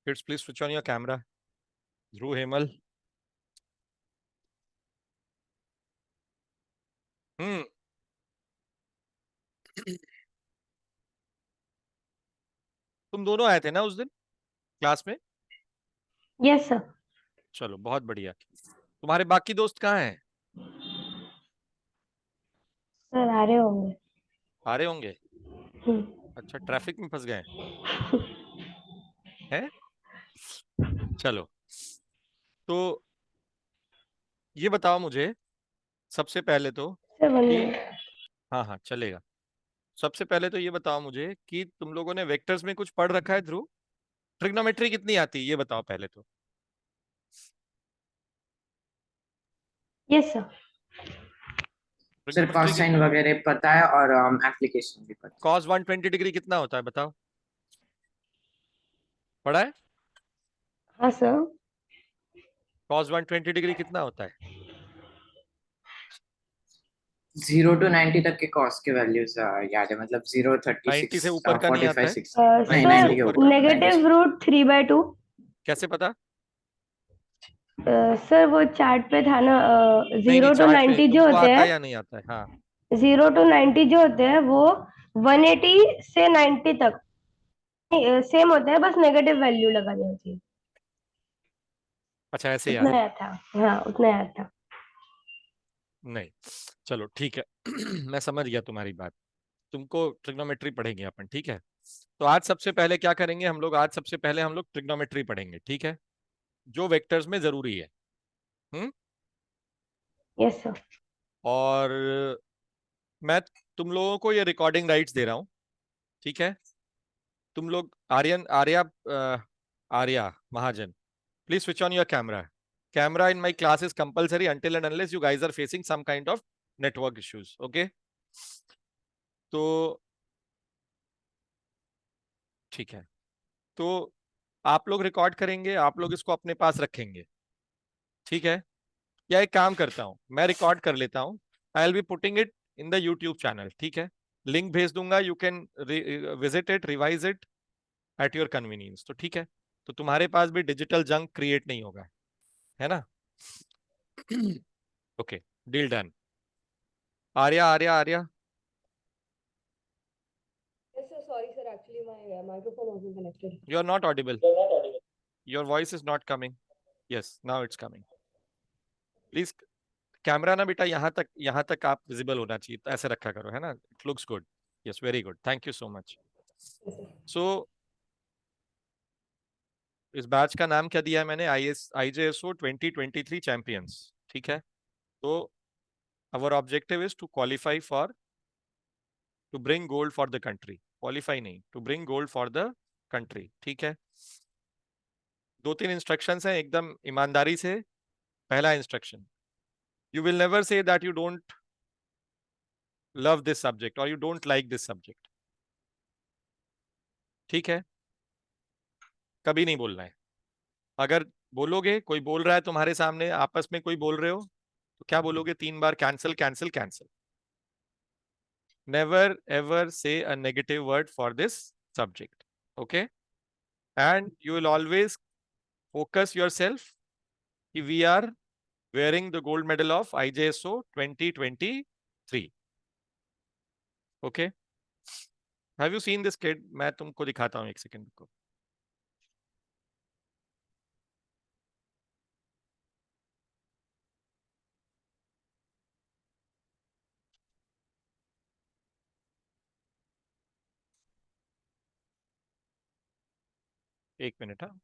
Kids, please switch on your camera. Dhruv, Hemal. तुम दोनों आए थे ना उस दिन क्लास में? Yes sir. चलो बहुत बढ़िया। तुम्हारे बाकी दोस्त कहाँ हैं? सर आ रहे होंगे। आ रहे होंगे। हम्म। अच्छा, ट्रैफिक में फंस गए हैं? चलो, तो ये बताओ मुझे सबसे पहले तो सर कि 1 मिनट। हाँ हाँ चलेगा। सबसे पहले तो ये बताओ मुझे कि तुम लोगों ने वेक्टर्स में कुछ पढ़ रखा है ध्रुव? ट्रिग्नोमेट्री कितनी आती है ये बताओ पहले तो। Yes sir. Sir trigonometry cos sine कितनी? वगैरह पता है और एप्लीकेशन भी पता है। कॉस 120 डिग्री कितना होता है बताओ? पढ़ा है? हाँ सर। कॉस 120 डिग्री कितना होता है? 0 to 90 तक के कॉस के वैल्यूज याद है, मतलब 0, 90 36, से ऊपर का नहीं आता 45, है? 60। नहीं, 90 से सर 90 के ऊपर ऊपर का? 90 से। Negative root 3/2। कैसे पता? सर वो चार्ट पे था ना। नहीं नहीं, 0 to चार्ट पे 90 जो तुमको होते आता है हैं। या नहीं आता है? हाँ। 0 to 90 जो होते हैं वो 180 से 90 तक सेम होते हैं, बस नेगेटिव वैल्यू लगानी होती है। अच्छा, ऐसे उतना याद है? याद था। हाँ उतना याद था। नहीं, चलो ठीक है मैं समझ गया तुम्हारी बात। तुमको ट्रिग्नोमेट्री पढ़ेंगे अपन, ठीक है। तो आज सबसे पहले क्या करेंगे हम लोग? आज सबसे पहले हम लोग ट्रिग्नोमेट्री पढ़ेंगे, ठीक है, जो वेक्टर्स में जरूरी है। हम्म। Yes sir. और मैं तुम लोगों को ये रिकॉर्डिंग राइट्स दे रहा हूँ, ठीक है। तुम लोग Aryan Arya Arya Mahajan, please switch on your camera. Camera in my class is compulsory until and unless you guys are facing some kind of network issues. Okay? तो ठीक है, तो आप लोग रिकॉर्ड करेंगे, आप लोग इसको अपने पास रखेंगे, ठीक है। या एक काम करता हूं, मैं रिकॉर्ड कर लेता हूं, I will be putting it in the YouTube channel, ठीक है। लिंक भेज दूंगा, you can visit it, revise it at your convenience. तो ठीक है, तो तुम्हारे पास भी डिजिटल जंक क्रिएट नहीं होगा, है ना? Okay, deal done. Arya Arya Arya, Yes, sir. Sorry, sir. Actually, my microphone wasn't connected. you are not audible. Your voice is not coming. Yes, now it's coming. Please, camera ना बेटा यहाँ तक आप विजिबल होना चाहिए, तो ऐसे रखा करो, है ना? It looks good. Yes, very good, thank you so much. So इस बैच का नाम क्या दिया है मैंने? IJSO 2023 चैंपियंस, ठीक है। तो our objective is to qualify for, to bring gold for the country. Qualify नहीं, to bring gold for the country, ठीक है। 2-3 इंस्ट्रक्शंस हैं, एकदम ईमानदारी से। पहला instruction, you will never say that you don't love this subject or you don't like this subject, ठीक है। कभी नहीं बोलना है। अगर बोलोगे, कोई बोल रहा है तुम्हारे सामने, आपस में कोई बोल रहे हो, तो क्या बोलोगे? 3 बार cancel cancel cancel. Never ever say a negative word for this subject, okay. And you will always focus yourself कि we are wearing the gold medal of IJSO 2023, okay? Have you seen this kid? मैं तुमको दिखाता हूँ, एक second को। एक minute, हाँ।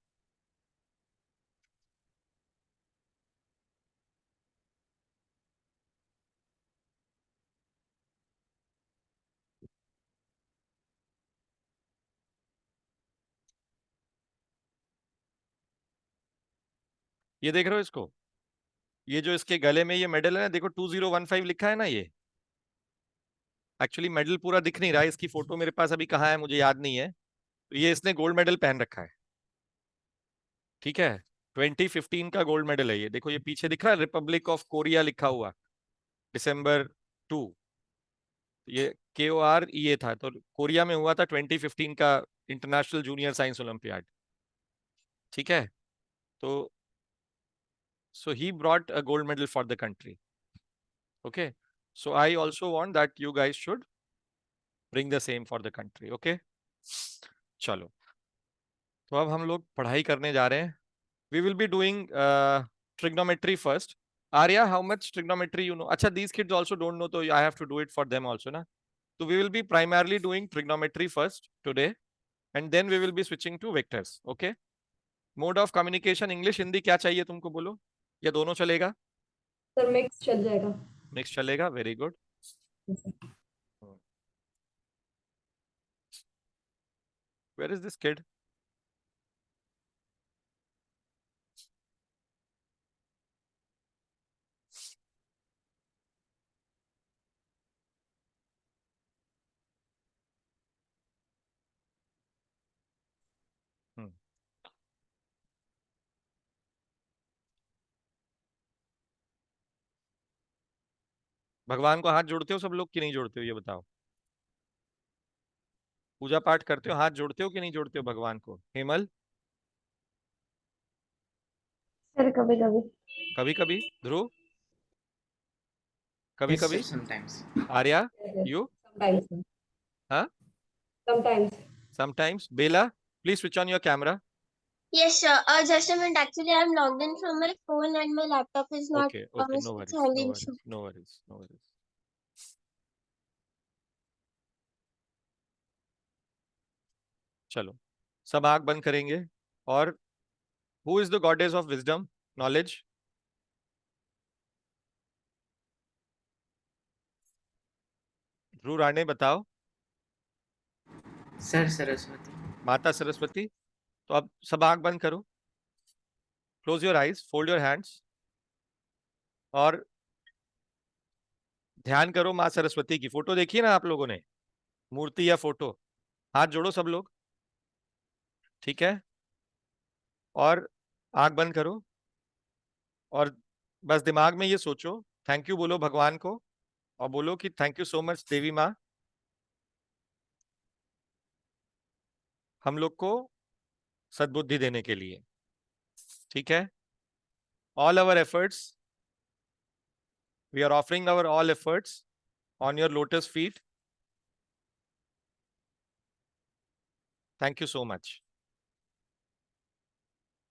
ये देख रहे हो इसको? ये जो इसके गले में ये मेडल है ना, देखो 2015 लिखा है ना, ये एक्चुअली मेडल पूरा दिख नहीं रहा है, इसकी फोटो मेरे पास अभी कहाँ है मुझे याद नहीं है। तो ये इसने गोल्ड मेडल पहन रखा है, ठीक है। 2015 का गोल्ड मेडल है ये, देखो ये पीछे दिख रहा है, रिपब्लिक ऑफ कोरिया लिखा हुआ, December 2। ये KOREA था, तो कोरिया में हुआ था 2015 का इंटरनेशनल जूनियर साइंस ओलंपियाड। ठीक है, तो so he brought a gold medal for the country. Okay, so I also want that you guys should bring the same for the country. Okay, चलो, तो अब हम लोग पढ़ाई करने जा रहे हैं. We will be doing trigonometry first. Arya, how much trigonometry you know? Acha, these kids also don't know, so I have to do it for them also, na? So we will be primarily doing trigonometry first today, and then we will be switching to vectors. Okay? Mode of communication, English, Hindi, क्या चाहिए तुमको बोलो? या दोनों चलेगा? Sir mix चल जाएगा. Mix चलेगा. Very good. Where is this kid? भगवान को हाथ जोड़ते हो सब लोग कि नहीं जोड़ते हो, ये बताओ. पूजा पाठ करते हो, हाथ जोड़ते हो कि नहीं जोड़ते हो भगवान को? हेमल, सर कभी कभी. कभी कभी. ध्रुव, कभी Yes, कभी. sir, sometimes. Arya, you? Sometimes. Huh? Sometimes. Sometimes. Bela, please switch on your camera. Yes, sir. Just a minute. Actually, I'm logged in from my phone and my laptop is not. Okay, okay, no It's worries, hanging. no worries, no worries, no worries. चलो, सब आंख बंद करेंगे. और who is the goddess of wisdom, knowledge? ध्रुव राणे बताओ. Sir, Saraswati. माता सरस्वती. तो अब सब आंख बंद करो. Close your eyes, fold your hands, और ध्यान करो. माँ सरस्वती की फोटो देखिए ना आप लोगों ने, मूर्ति या फोटो. हाथ जोड़ो सब लोग. ठीक है, और आंख बंद करो, और बस दिमाग में ये सोचो, थैंक यू बोलो भगवान को, और बोलो कि थैंक यू सो मच देवी माँ, हम लोग को सद्बुद्धि देने के लिए. ठीक है, all our efforts, we are offering our all efforts on your lotus feet. Thank you so much.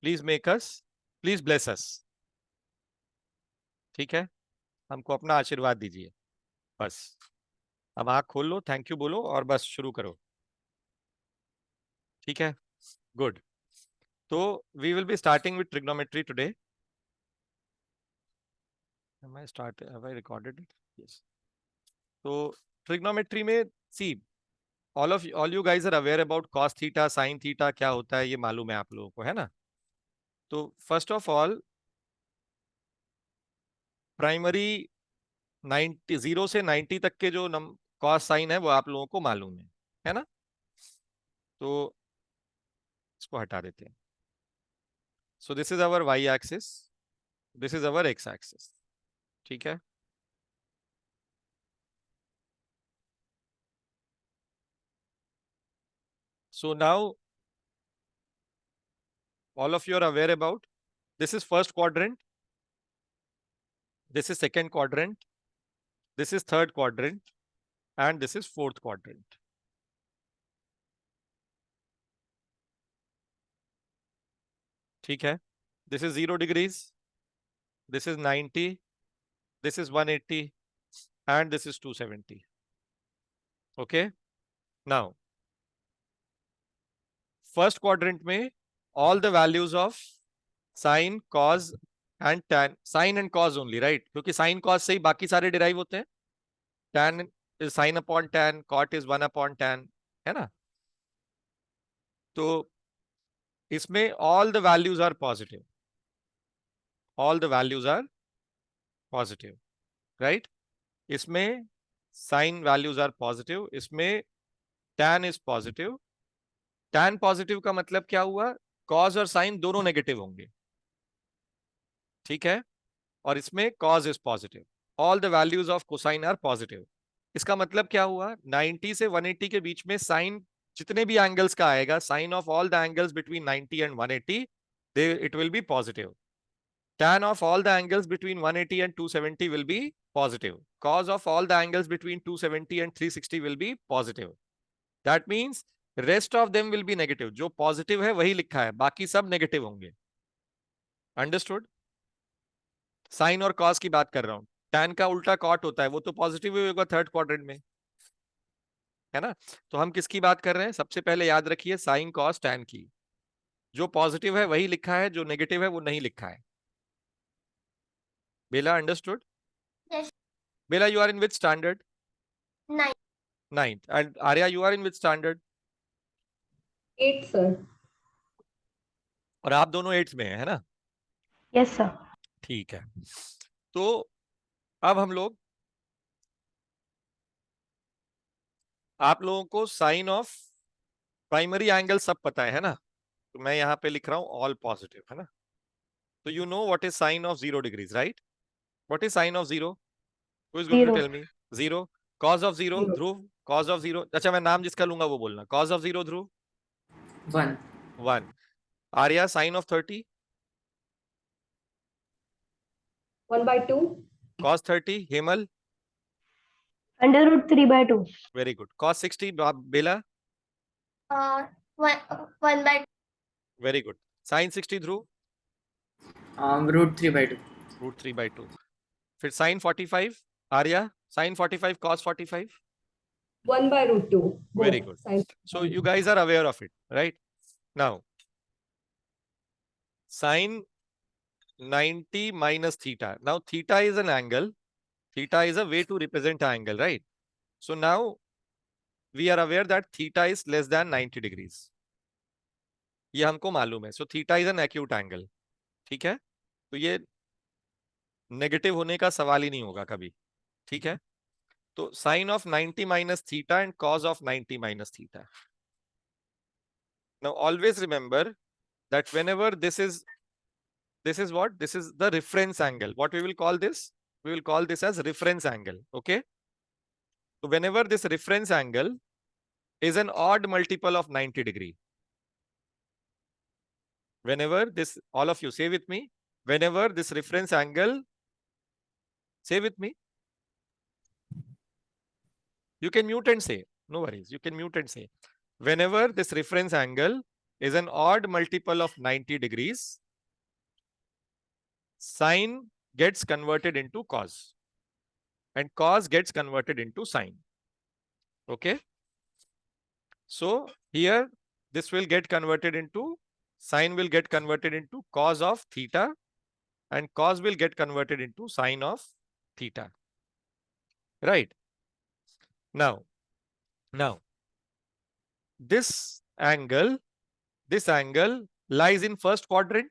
Please make us, please bless us. ठीक है, हमको अपना आशीर्वाद दीजिए. बस अब आंख खोल लो, थैंक यू बोलो, और बस शुरू करो. ठीक है, गुड. तो we will be starting with trigonometry today. Have I recorded it? Yes. तो ट्रिग्नोमेट्री में see, all you guys are aware about cos theta, sin theta क्या होता है, ये मालूम है आप लोगों को, है ना? तो फर्स्ट ऑफ ऑल, प्राइमरी 0 से 90 तक के जो कॉस साइन है वो आप लोगों को मालूम है ना? तो इसको हटा देते हैं. सो this is our y axis, this is our x axis. ठीक है, so now all of you are aware about, this is first quadrant, this is second quadrant, this is third quadrant, and this is fourth quadrant. ठीक है, this is 0 degrees, this is 90, this is 180, and this is 270. Okay, now first quadrant में all the values of sin, cos and tan, sin and cos only, right? क्योंकि sin cos से ही बाकी सारे derive होते हैं. tan is sin upon tan, cot is 1 upon tan, है ना? तो इसमें all the values are positive, all the values are positive, right? इसमें sin values are positive, इसमें tan is positive. tan positive का मतलब क्या हुआ? cos और sin दोनों नेगेटिव होंगे. ठीक है, और इसमें cos is positive. All the values of cosine are positive. इसका मतलब क्या हुआ? 90 से 180 के बीच में sin जितने भी एंगल्स का आएगा, sin of all the angles between 90 and 180 it will be positive. Tan of all the angles between 180 and 270 will be positive. Cos of all the angles between 270 and 360 will be positive. That means rest of them will be negative. जो positive है वही लिखा है, बाकी सब negative होंगे. Understood? Sin और cos की बात कर रहा हूं. tan का उल्टा cot होता है, वो तो positive ही होगा थर्ड क्वाड्रेंट में, है ना? तो हम किसकी बात कर रहे हैं? सबसे पहले याद रखिए sin cos tan की. जो पॉजिटिव है वही लिखा है, जो नेगेटिव है वो नहीं लिखा है. Bela, understood? Yes. Bela, you are in which standard? 9. Ninth. And Arya, you are in which standard? 8 sir. और आप दोनों 8th में है ना? Yes sir. ठीक है. तो अब हम लोग, आप लोगों को साइन ऑफ प्राइमरी एंगल सब पता है ना? तो मैं यहां पे लिख रहा हूं ऑल पॉजिटिव, है ना? तो you know what is sine of 0 degrees, right? What is sine of 0? Who is going to 0. Tell me? 0. Cos of 0 0. Dhruv. Cos of 0, अच्छा मैं नाम जिसका लूंगा वो बोलना. Cos of 0 Dhruv. 1. 1. Arya, sine of 30. 1/2. Cos 30. Hemal. √3/2. Very good. Cos 60. Bela. 1/2. Very good. Sine 60 Dhruv. √3/2. √3/2. फिर sign 45 Arya. Sine 45 cos 45. 1/√2. Very Both good. sides. So you guys are aware of it, right? Now, sine 90 minus theta. Now theta is an angle. Theta is a way to represent an angle, right? So now we are aware that theta is less than 90 degrees. ये हमको मालूम है. So theta is an acute angle. ठीक है? तो ये negative होने का सवाल ही नहीं होगा कभी. ठीक है? तो sin of 90 minus theta and cos of 90 minus theta. Now always remember that whenever this is what? This is the reference angle. What we will call this? We will call this as reference angle. Okay. So whenever this reference angle is an odd multiple of 90 degree. Whenever this, all of you say with me, whenever this reference angle, say with me. You can mute and say, no worries. You can mute and say, whenever this reference angle is an odd multiple of 90 degrees, sine gets converted into cos and cos gets converted into sine. Okay. So here this will get converted into, sine will get converted into cos of theta and cos will get converted into sine of theta. Right. Now this angle lies in first quadrant.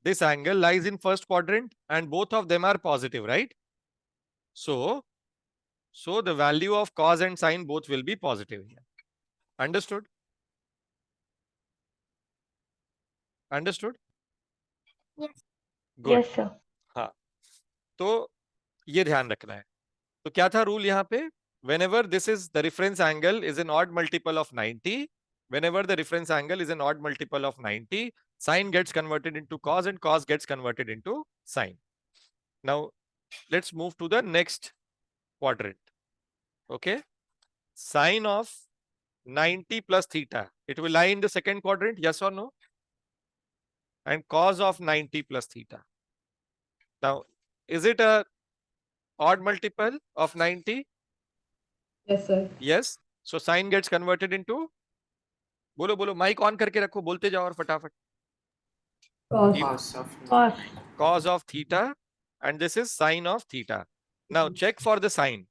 This angle lies in first quadrant and both of them are positive, right? So the value of cos and sine both will be positive here. Understood? Understood? Yes. Good. Yes sir. हाँ. तो ये ध्यान रखना है. तो क्या था rule यहाँ पे? Whenever this is the reference angle is an odd multiple of 90, whenever the reference angle is an odd multiple of 90, sine gets converted into cos and cos gets converted into sine. Now let's move to the next quadrant. Okay. Sine of 90 plus theta. It will lie in the second quadrant, yes or no? And cos of 90 plus theta. Now, is it a odd multiple of 90? Yes sir. Yes. So sine gets converted into, बोलो बोलो, mic on करके रखो, बोलते जाओ और फटाफट. Cos. Cos of cos. Cos of theta and this is sine of theta. Now check for the sine.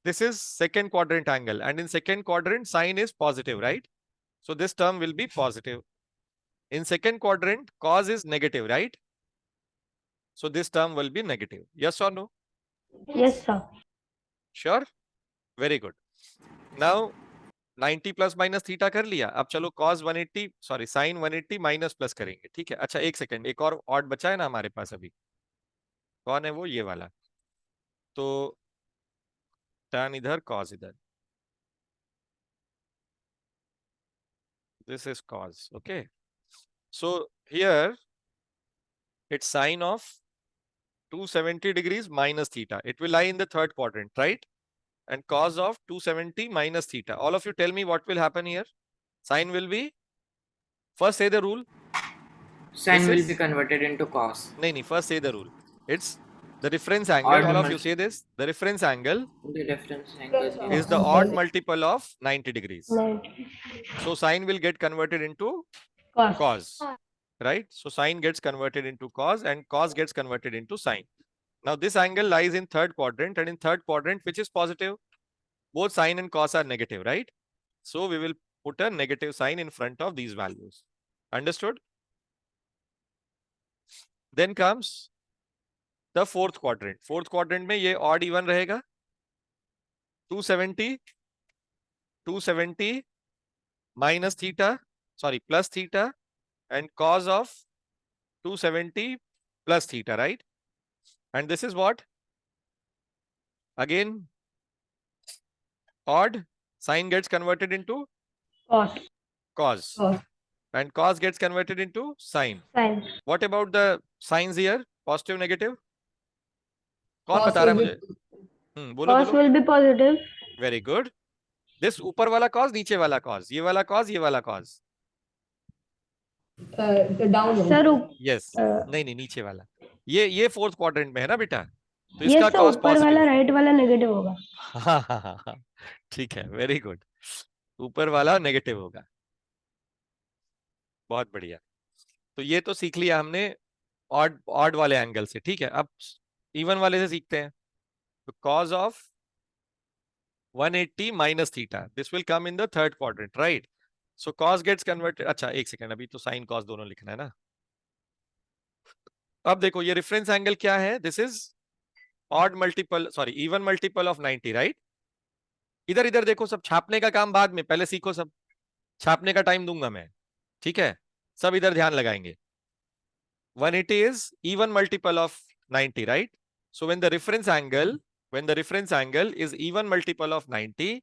This is second quadrant angle and in second quadrant sine is positive, right? So this term will be positive. In second quadrant cos is negative, right? So this term will be negative. Yes or no? Yes sir. Sure? Very good. Now 90 plus minus theta कर लिया. अब चलो cos 180 sorry sin 180 minus plus करेंगे. ठीक है. अच्छा एक second, एक और ऑड बचा है ना हमारे पास अभी. कौन है वो? ये वाला. तो tan इधर cos इधर. This is cos. Okay. So here it's sine of 270 degrees minus theta. It will lie in the third quadrant, right? And cos of 270 minus theta. All of you tell me what will happen here. Sine will be, first say the rule. Sine This will is- be converted into cos. No, first say the rule. It's the reference angle. Odd All of you multi- say this. The reference angle The difference angle is the odd multiple of 90 degrees. 90 So sine will get converted into cos. cos, right? So sine gets converted into cos and cos gets converted into sine. Now this angle lies in third quadrant, and in third quadrant, which is positive, both sine and cos are negative, right? So we will put a negative sign in front of these values. Understood? Then comes the fourth quadrant. Fourth quadrant में ये odd even रहेगा. 270 minus theta, sorry, plus theta, and cos of 270 plus theta, right? And this is what? Again, odd. Sine gets converted into Cos. cos. Cos. And cos gets converted into sine. Sin. What about the signs here? Positive, negative? कौन Cos बता रहा है will मुझे? be- बोलो Cos बोलो. will be positive. Very good. This ऊपर वाला cos, नीचे वाला cos. ये वाला cos, ये वाला cos. the down one. Sir Yes. नहीं नहीं नीचे वाला. ये फोर्थ क्वाड्रेंट में है ना बेटा? तो ये इसका सर cos ऊपर पॉजिटिव. वाला राइट वाला नेगेटिव होगा. हाँ. ठीक है, वेरी गुड. ऊपर वाला नेगेटिव होगा. बहुत बढ़िया. तो ये तो सीख लिया हमने ऑड वाले एंगल से. ठीक है, अब इवन वाले से सीखते हैं. तो cos of 180 minus theta. This will come in the third quadrant, right? So cos gets converted. अच्छा एक सेकंड, अभी तो sin cos दोनों लिखना है ना. अब देखो ये रेफरेंस एंगल क्या है? This is odd multiple, sorry even multiple of 90, right? इधर इधर देखो, सब छापने का काम बाद में, पहले सीखो सब. छापने का टाइम दूंगा मैं. ठीक है, सब इधर ध्यान लगाएंगे. 180 is even multiple of 90, right? So when the reference angle is even multiple of 90,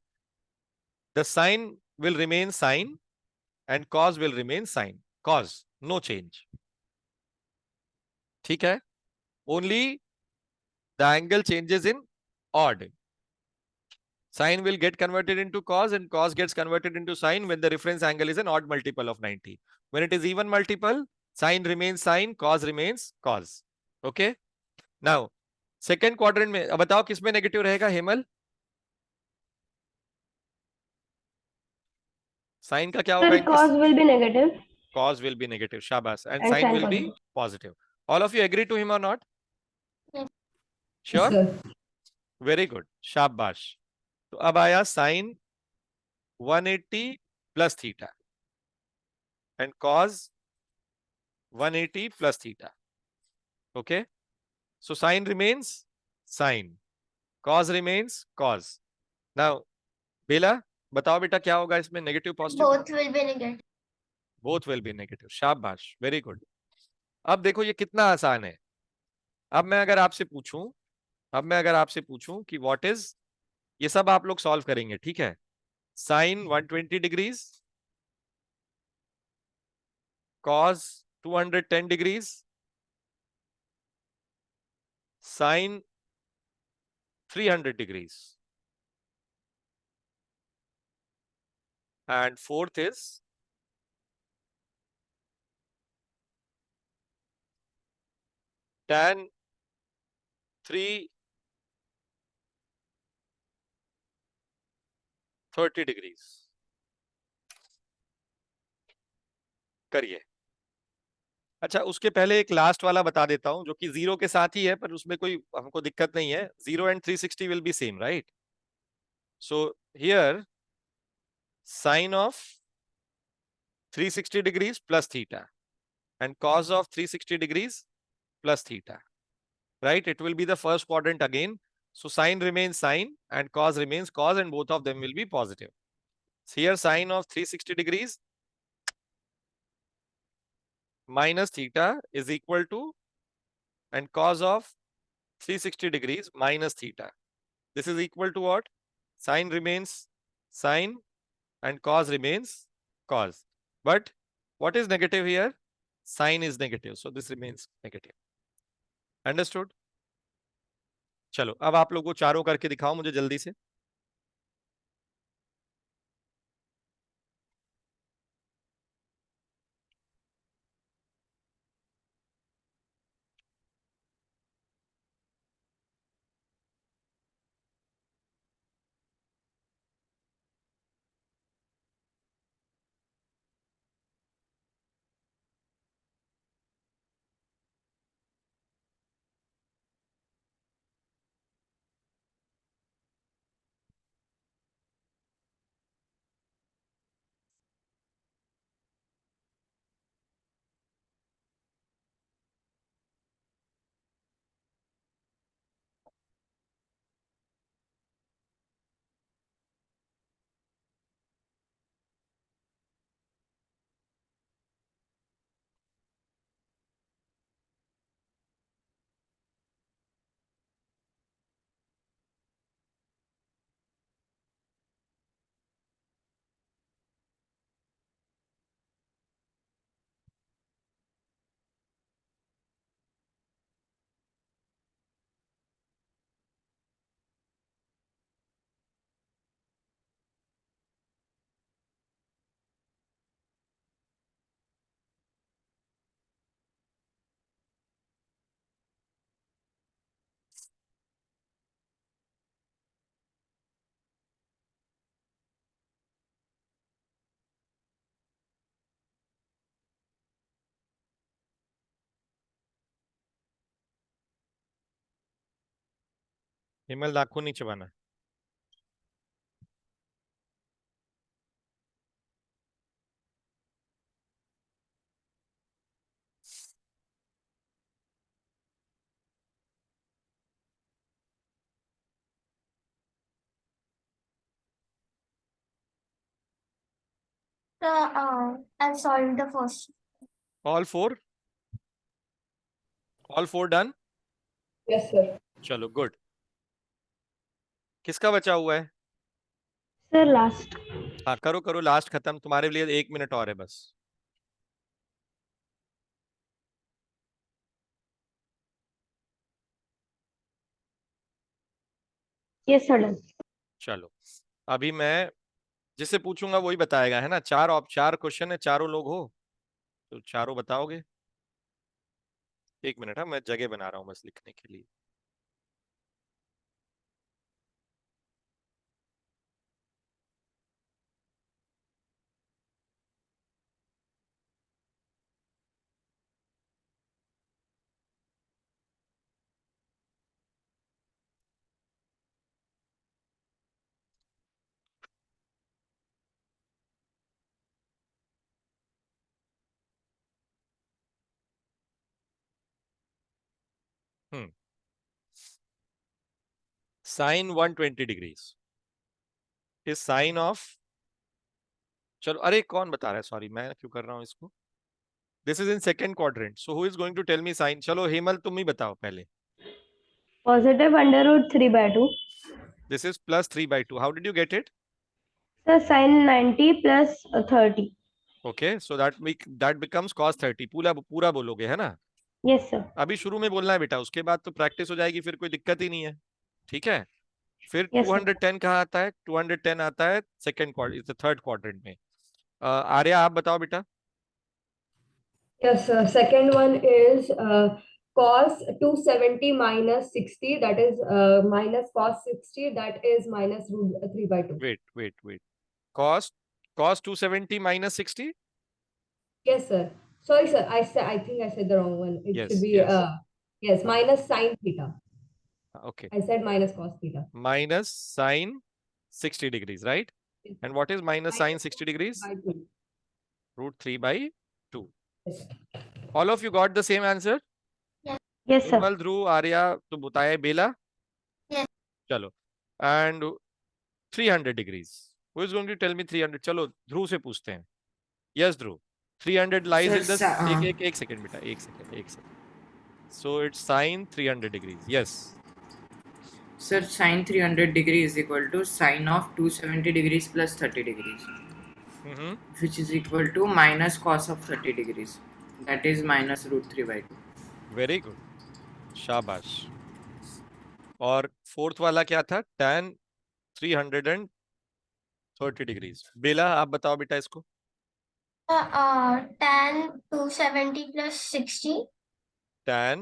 the sine will remain sine and cos will remain sine. Cos, no change. ठीक है? Only the angle changes in odd. Sine will get converted into cos and cos gets converted into sine when the reference angle is an odd multiple of 90. When it is even multiple, sine remains sine, cos remains cos. Okay? Now, second quadrant में अब बताओ किसमें negative रहेगा Hemal? Sign का क्या होगा? Sir, cos will be negative. Cos will be negative. Shabas. And And sine sin will be positive. All of you agree to him or not? Yes. Sure? Sir. Very good. Shabash. तो अब आया sin 180 plus theta and cos 180 plus theta. Okay? So sin remains sin. Cos remains cos. Now, Bela, बताओ बेटा क्या होगा इसमें? Negative positive? Both will be negative. Both will be negative. शाबाश, very good. अब देखो ये कितना आसान है. अब मैं अगर आपसे पूछूं कि व्हाट इज, ये सब आप लोग सॉल्व करेंगे. ठीक है? Sine 120 degrees, cos 210 degrees, sine 300 degrees, and fourth is tan 330 degrees. करिए. अच्छा, उसके पहले एक लास्ट वाला बता देता हूं जो कि जीरो के साथ ही है, पर उसमें कोई हमको दिक्कत नहीं है. 0 and 360 will be same, right? So here sine of 360 degrees plus theta and cos of 360 degrees plus theta, right? It will be the first quadrant again. So sine remains sine and cos remains cos, and both of them will be positive. So here sine of 360 degrees minus theta is equal to, and cos of 360 degrees minus theta. This is equal to what? Sine remains sine and cos remains cos. But what is negative here? Sine is negative, so this remains negative. Understood? चलो अब आप लोग को चारों करके दिखाओ मुझे जल्दी से. हिमल नाखून नहीं चबाना. I'll solve the first. All four? All four done? Yes, sir. चलो गुड. किसका बचा हुआ है? Sir last. हाँ करो करो, लास्ट खत्म. तुम्हारे लिए 1 मिनट और है बस. Yes sir done. चलो अभी मैं जिससे पूछूंगा वही बताएगा, है ना. चार क्वेश्चन है, चारों लोग हो तो चारों बताओगे. 1 मिनट. हाँ मैं जगह बना रहा हूँ बस लिखने के लिए. Sine 120 degrees is sine of. चलो अरे कौन बता रहा है, सॉरी मैं क्यों कर रहा हूँ इसको. This is in second quadrant, so who is going to tell me sine. चलो हेमल तुम ही बताओ पहले. Positive √3/2. This is +3/2. How did you get it? Sir sine 90 plus 30. Okay so that becomes cos 30. पूरा पूरा बोलोगे, है ना. Yes sir. अभी शुरू में बोलना है बेटा, उसके बाद तो प्रैक्टिस हो जाएगी, फिर कोई दिक्कत ही नहीं है. ठीक है. फिर Yes, sir. 210 कहाँ आता है? 210 आता है सेकंड क्वाड्रेंट, थर्ड क्वाड्रेंट में. आर्या आप बताओ बेटा. Yes, sir. Second one is cos 270 minus 60, that is minus cos 60, that is minus √3/2. Wait. cos 270 minus 60. Yes, sir. Sorry, sir. I think I said the wrong one. It Yes, should be yes. yes, minus sin theta. Okay. I said minus cos theta. Minus sine 60 degrees, right? Yes. And what is minus sine 60 degrees? By 2. √3/2. Yes. All of you got the same answer? Yes sir. Vimal, Dhruv, Arya, तो बताए बेला. Yes. चलो. And 300 degrees. Who is going to tell me 300? चलो ध्रुव से पूछते हैं. Yes, Dhruv. 300 lies in the. एक second बेटा, एक second. So it's sine 300 degrees. Yes. Sir, sin 300 degree is equal to sin of 270 degrees plus 30 degrees. Hmm, which is equal to minus cos of 30 degrees. That is minus root 3 by 2. Very good, शाबाश। और fourth वाला क्या था? tan 330 degrees. बेला आप बताओ बेटा इसको। tan 270 plus 60 tan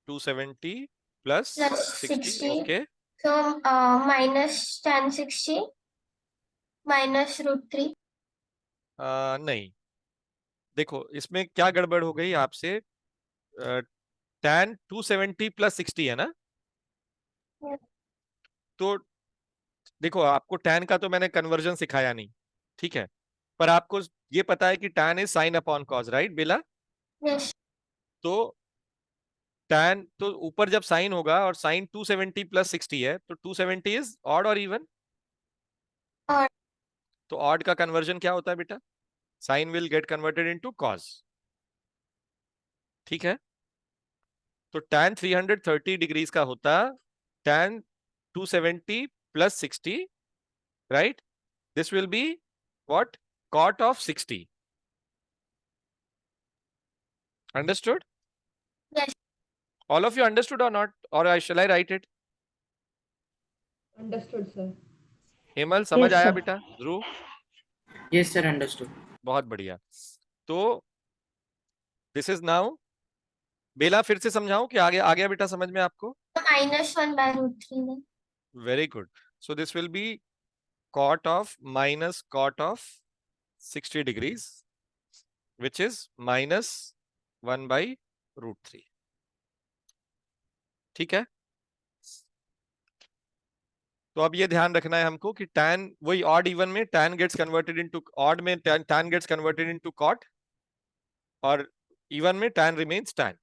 270 plus plus 60, 60. Okay. So minus tan 60 minus root 3. नहीं, देखो इसमें क्या गड़बड़ हो गई आपसे। tan 270 plus 60 है ना? Yes. तो देखो, आपको tan का तो मैंने कन्वर्जन सिखाया नहीं, ठीक है, पर आपको ये पता है कि tan is sine upon cos, right Bela? Yes. तो tan तो ऊपर जब साइन होगा और साइन 270 प्लस 60 है, तो 270 इज ऑड और इवन? Odd. तो ऑड का कन्वर्जन क्या होता है बेटा? Sine will get converted into cos, ठीक है? तो tan 330 डिग्रीज का होता tan 270 plus 60, right? This will be what? cot of 60. Understood? Yes. All of you understood or not? Or shall I write it? Understood, sir. Hemal समझ Yes, आया sir. बेटा? ध्रुव? Yes, sir, understood. बहुत बढ़िया। तो this is now, बेला फिर से समझाऊं कि आगे आ गया बेटा समझ में आपको? minus 1 by root 3 then. Very good. So this will be cot of minus cot of 60 degrees, which is minus 1 by root 3, ठीक है? तो अब ये ध्यान रखना है हमको कि tan, वही ऑड इवन में tan gets converted into odd, में tan gets converted into cot, और इवन में tan रिमेन्स tan,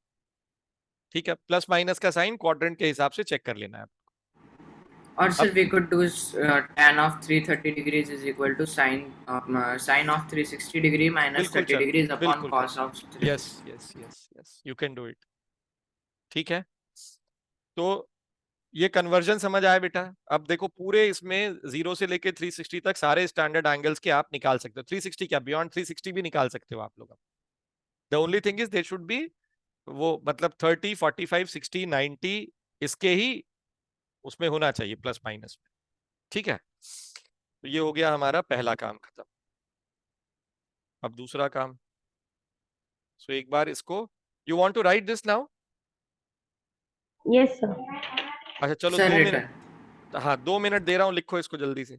ठीक है? प्लस माइनस का साइन क्वाड्रेंट के हिसाब से चेक कर लेना है। Or sir, अब we could do tan of 330 degrees is equal to sine of 360 degree minus बिल्कुल 30 चल, degrees upon बिल्कुल cos चल, of 360. Yes yes yes yes, you can do it, ठीक है? तो ये कन्वर्जन समझ आया बेटा? अब देखो पूरे इसमें 0 से लेके 360 तक सारे स्टैंडर्ड एंगल्स के आप निकाल सकते हो। 360 क्या, बियॉन्ड 360 भी निकाल सकते हो आप लोग। The only thing is they should be वो मतलब 30, 45, 60, 90 इसके ही उसमें होना चाहिए, प्लस माइनस में, ठीक है? तो ये हो गया हमारा पहला काम खत्म। अब दूसरा काम। सो एक बार इसको, you want to write this now? Yes, sir. अच्छा चलो Sir, 2 मिनट, written. हाँ 2 मिनट दे रहा हूं, लिखो इसको जल्दी से।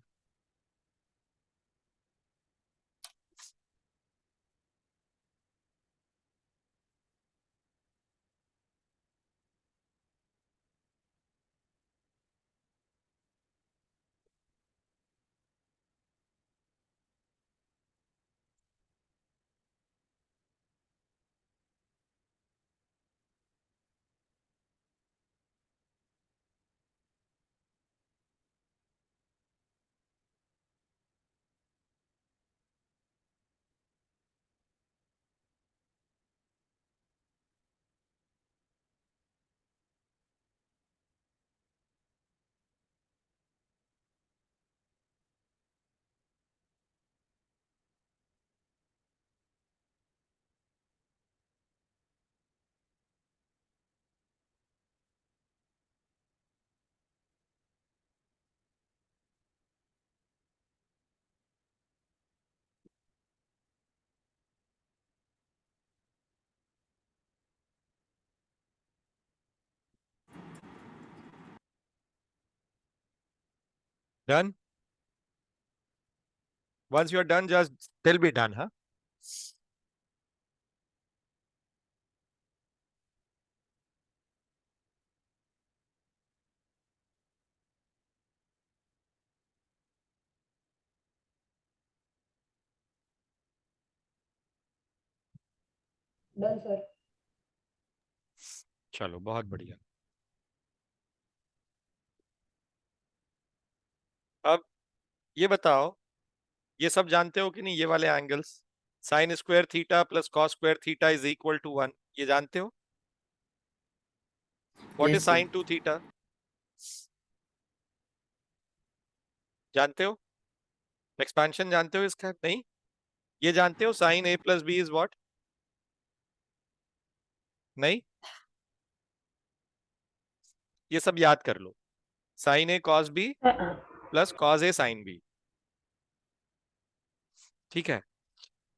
Done? Once you are done, just tell me done, huh? Done, sir. चलो बहुत बढ़िया। अब ये बताओ, ये सब जानते हो कि नहीं? ये वाले angles, sine square theta plus cos square theta is equal to 1, ये जानते हो? What is Yes, sir. Sine 2 theta? जानते हो? एक्सपेंशन जानते हो इसका? नहीं? ये जानते हो sine A plus B is what? नहीं, ये सब याद कर लो। Sine A cos B plus cos A sine B. ठीक है,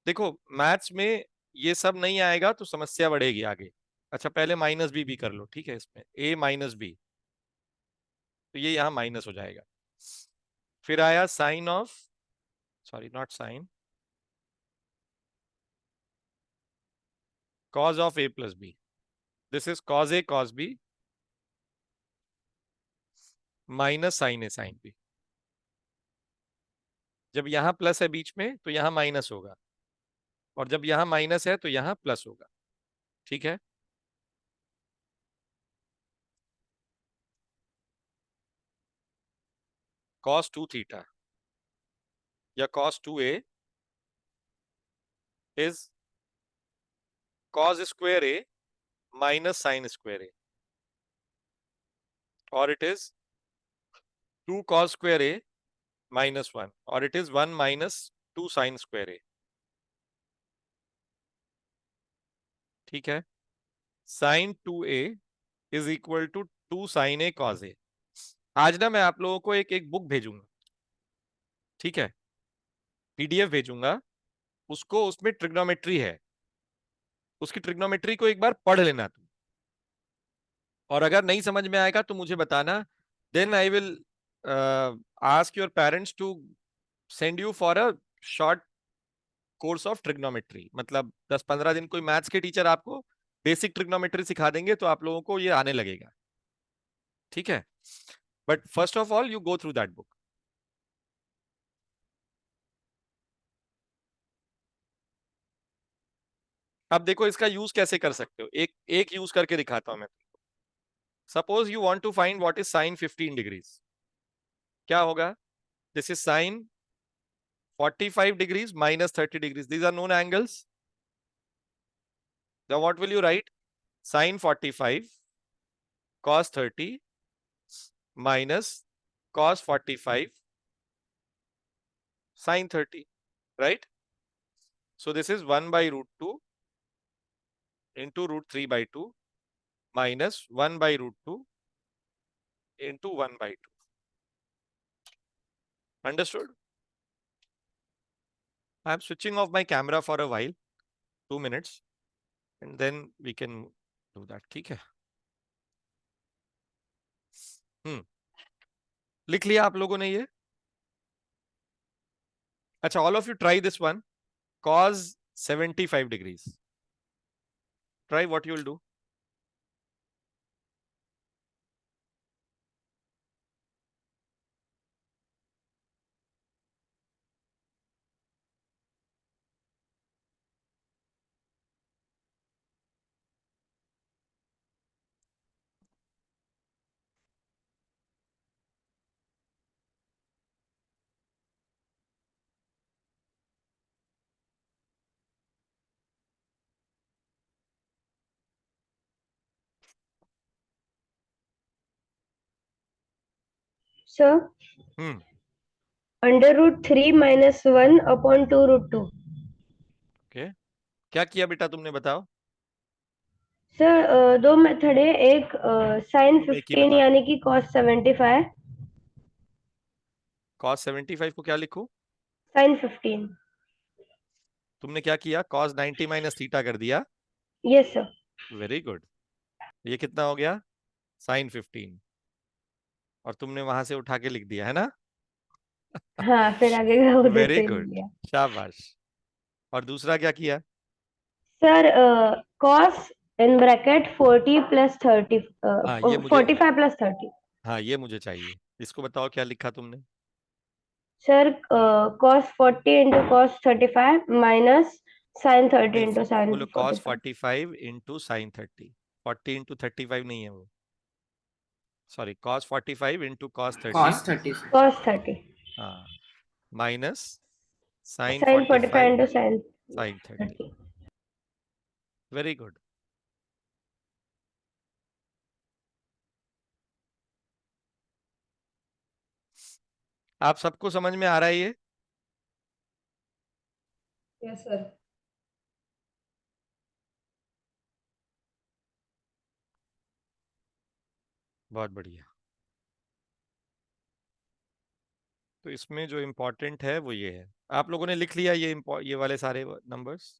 देखो मैथ्स में ये सब नहीं आएगा तो समस्या बढ़ेगी आगे। अच्छा पहले माइनस बी भी कर लो, ठीक है, इसमें ए माइनस बी, तो ये यहां माइनस हो जाएगा। फिर आया sine of, sorry not sine, cos of a plus b. This is cos a cos b minus sine A sine B. जब यहां प्लस है बीच में तो यहां माइनस होगा, और जब यहां माइनस है तो यहां प्लस होगा। ठीक है, cos 2 थीटा या cos 2a is cos square a minus sin square a, or it is 2 cos square a minus 1, or it is 1 minus 2 sin square a। ठीक है, sin 2a is equal to 2 sin a cos a। आज ना मैं आप लोगों को एक book भेजूंगा, ठीक है, पीडीएफ भेजूंगा उसको, उसमें ट्रिग्नोमेट्री है, उसकी ट्रिग्नोमेट्री को एक बार पढ़ लेना तुम, और अगर नहीं समझ में आएगा तो मुझे बताना, then I will ask your parents to send you for a short course of trigonometry. मतलब 10-15 दिन कोई मैथ्स के टीचर आपको बेसिक ट्रिग्नोमेट्री सिखा देंगे तो आप लोगों को ये आने लगेगा। ठीक है, but first of all you go through that book. अब देखो इसका यूज कैसे कर सकते हो, एक एक यूज करके दिखाता हूं मैं। Suppose you want to find what is sine 15 degrees, क्या होगा? This is sine 45 degrees minus 30 degrees. These are known angles. Now what will you write? Sin 45 cos 30 minus cos 45 sin 30, right? So this is 1 by root 2 into root 3 by 2 minus 1 by root 2 into 1 by 2. Understood? I am switching off my camera for a while, 2 minutes, and then we can do that. ठीक है, लिख लिया आप लोगों ने ये? अच्छा, all of you try this one, cos 75 degrees. Try what you will do. Sir hmm, √3 - 1/2√2। Okay, क्या किया बेटा तुमने, बताओ? सर दो मेथड है, एक साइन तुम एक ही 15 बता दो। यानी कि cos 75, cos 75 को क्या लिखूं? साइन 15। तुमने क्या किया? cos 90 माइनस थीटा कर दिया। Yes sir. Very good. ये कितना हो गया? sin 15, और तुमने वहां से उठा के लिख दिया है ना? हाँ, फिर आगे का उधर वेरी से लिख गुड, लिया। शाबाश। और दूसरा क्या किया? सर cos इन ब्रैकेट 40 + 30, हाँ ये मुझे 45 + 30। हाँ ये मुझे चाहिए। इसको बताओ क्या लिखा तुमने? Sir cos 40 × cos 35 minus sin 30 नहीं, × sin बोलो cos 45। 45 into sine 30। 40 इंटू 35 नहीं है वो, sorry, cos 45 into cos 30। cos 30 cos 30 हाँ, minus sine sin 45 45 × sin sine 30। 30। Very good. आप सबको समझ में आ रहा है ये? Yes, sir. बहुत बढ़िया। तो इसमें जो इम्पोर्टेंट है वो ये है, आप लोगों ने लिख लिया ये वाले सारे नंबर्स?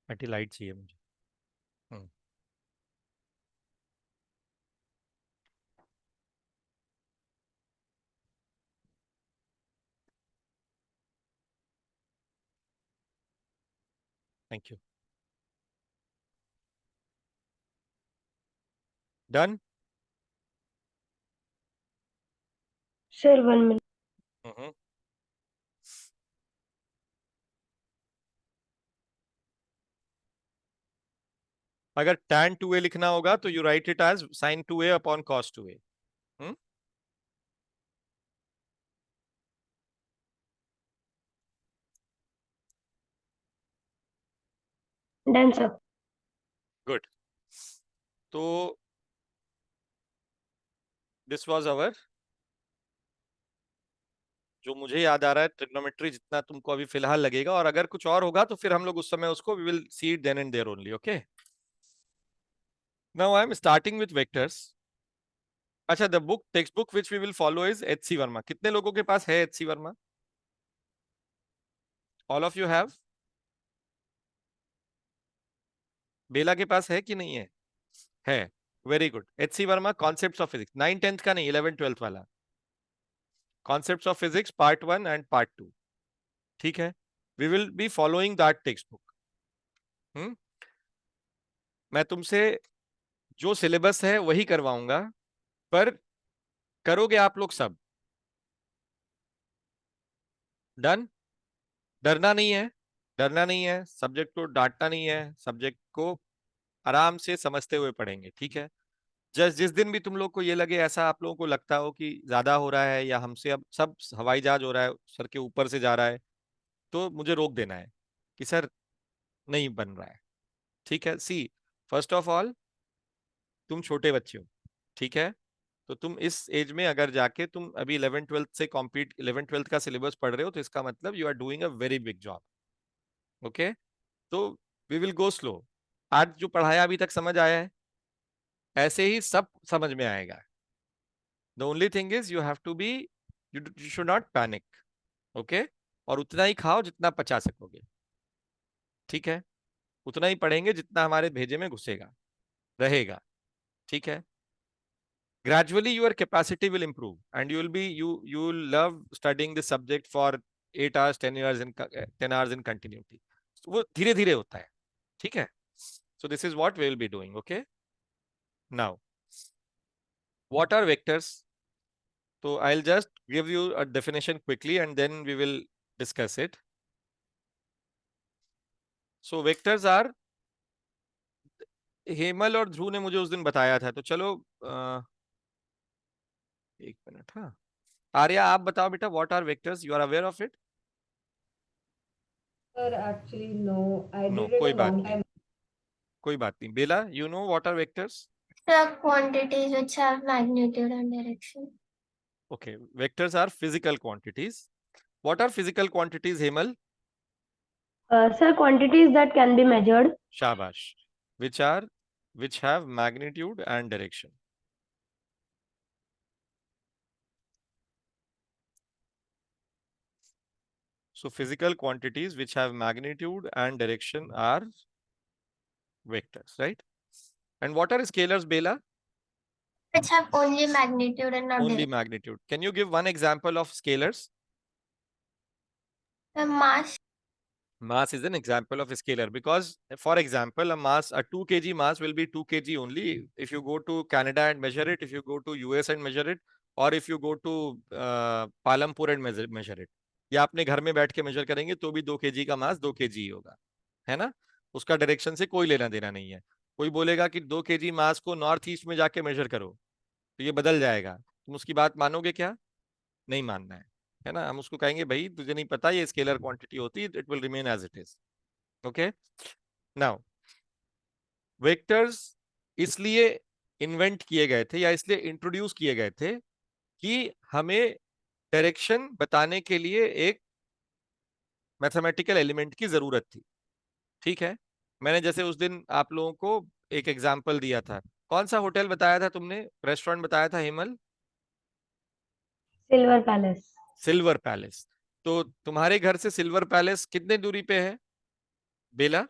बेटी लाइट चाहिए मुझे। Thank you. Done. Sir 1 minute. अगर tan 2a लिखना होगा तो you write it as sin 2a upon cos 2a। Done sir. Good. तो दिस वाज अवर, जो मुझे याद आ रहा है ट्रिग्नोमेट्री जितना तुमको अभी फिलहाल लगेगा, और अगर कुछ और होगा तो फिर हम लोग उस समय उसको we will see it then and there only. Okay, now I am starting with vectors. अच्छा, the book textbook which we will follow is HC Verma. कितने लोगों के पास है HC Verma? All of you have? Bela के पास है कि नहीं है? है। Very good. HC Verma concepts of physics, 9 10th का नहीं, 11 12th वाला। Concepts of physics part 1 and part 2। ठीक है, we will be following that text book. मैं तुमसे जो सिलेबस है वही करवाऊंगा, पर करोगे आप लोग सब। डन? डरना नहीं है, डरना नहीं है, सब्जेक्ट को डांटना नहीं है, सब्जेक्ट को आराम से समझते हुए पढ़ेंगे। ठीक है, जस्ट जिस दिन भी तुम लोग को ये लगे, ऐसा आप लोगों को लगता हो कि ज्यादा हो रहा है या हमसे अब सब हवाई जहाज हो रहा है, सर के ऊपर से जा रहा है, तो मुझे रोक देना है कि सर नहीं बन रहा है। ठीक है, सी, फर्स्ट ऑफ ऑल तुम छोटे बच्चे हो। ठीक है, तो तुम इस एज में अगर जाके तुम अभी 11 12th से कॉम्पीट 11 12th का सिलेबस पढ़ रहे हो, तो इसका मतलब you are doing a very big job. Okay, तो वी विल गो स्लो। आज जो पढ़ाया अभी तक समझ आया है, ऐसे ही सब समझ में आएगा। The only thing is you have to be, you should not panic. Okay, और उतना ही खाओ जितना पचा सकोगे। ठीक है, उतना ही पढ़ेंगे जितना हमारे भेजे में घुसेगा रहेगा। ठीक है, gradually your capacity will improve and you will love studying this subject for 8 hours 10 years in 10 hours in continuity। वो धीरे धीरे होता है। ठीक है, so this is what we will be doing। okay, now what are vectors? So I'll just give you a definition quickly and then we will discuss it। so vectors are, Hemal और ध्रुव ने मुझे उस दिन बताया था, तो चलो एक मिनट। हाँ, आर्या आप बताओ बेटा, what are vectors? You are aware of it? Sir, actually, no. I know, did it कोई a बात long नहीं, time. कोई बात नहीं। Bela, you know what are vectors? The quantities which have magnitude and direction. Okay, vectors are physical quantities. What are physical quantities, Hemal? Sir quantities that can be measured. Shabash. Which have magnitude and direction. So physical quantities which have magnitude and direction are vectors, right? And what are scalars, Bela? Which have only magnitude and not Only direction. magnitude. Can you give one example of scalars? The mass. Mass is an example of a scalar because, for example, a 2 kg mass will be 2 kg only if you go to Canada and measure it, if you go to US and measure it, or if you go to Palampur and measure it. या अपने घर में बैठ के major करेंगे तो भी 2 kg का मास 2 kg ही होगा, है ना? उसका डायरेक्शन से कोई लेना देना नहीं है. कोई बोलेगा कि 2 kg मास को नॉर्थ ईस्ट में जाके मेजर करो तो ये बदल जाएगा, तुम उसकी बात मानोगे क्या? नहीं मानना है ना? हम उसको कहेंगे भाई तुझे नहीं पता ये स्केलर क्वांटिटी होती है, it will remain as it is. Okay, now vectors इसलिए इन्वेंट किए गए थे या इसलिए इंट्रोड्यूस किए गए थे कि हमें डायरेक्शन बताने के लिए एक मैथमेटिकल एलिमेंट की जरूरत थी. ठीक है, मैंने जैसे उस दिन आप लोगों को एक एग्जांपल दिया था. कौन सा होटल बताया था तुमने, रेस्टोरेंट बताया था Hemal? Silver Palace. Silver Palace. तो तुम्हारे घर से सिल्वर पैलेस कितने दूरी पे है बेला?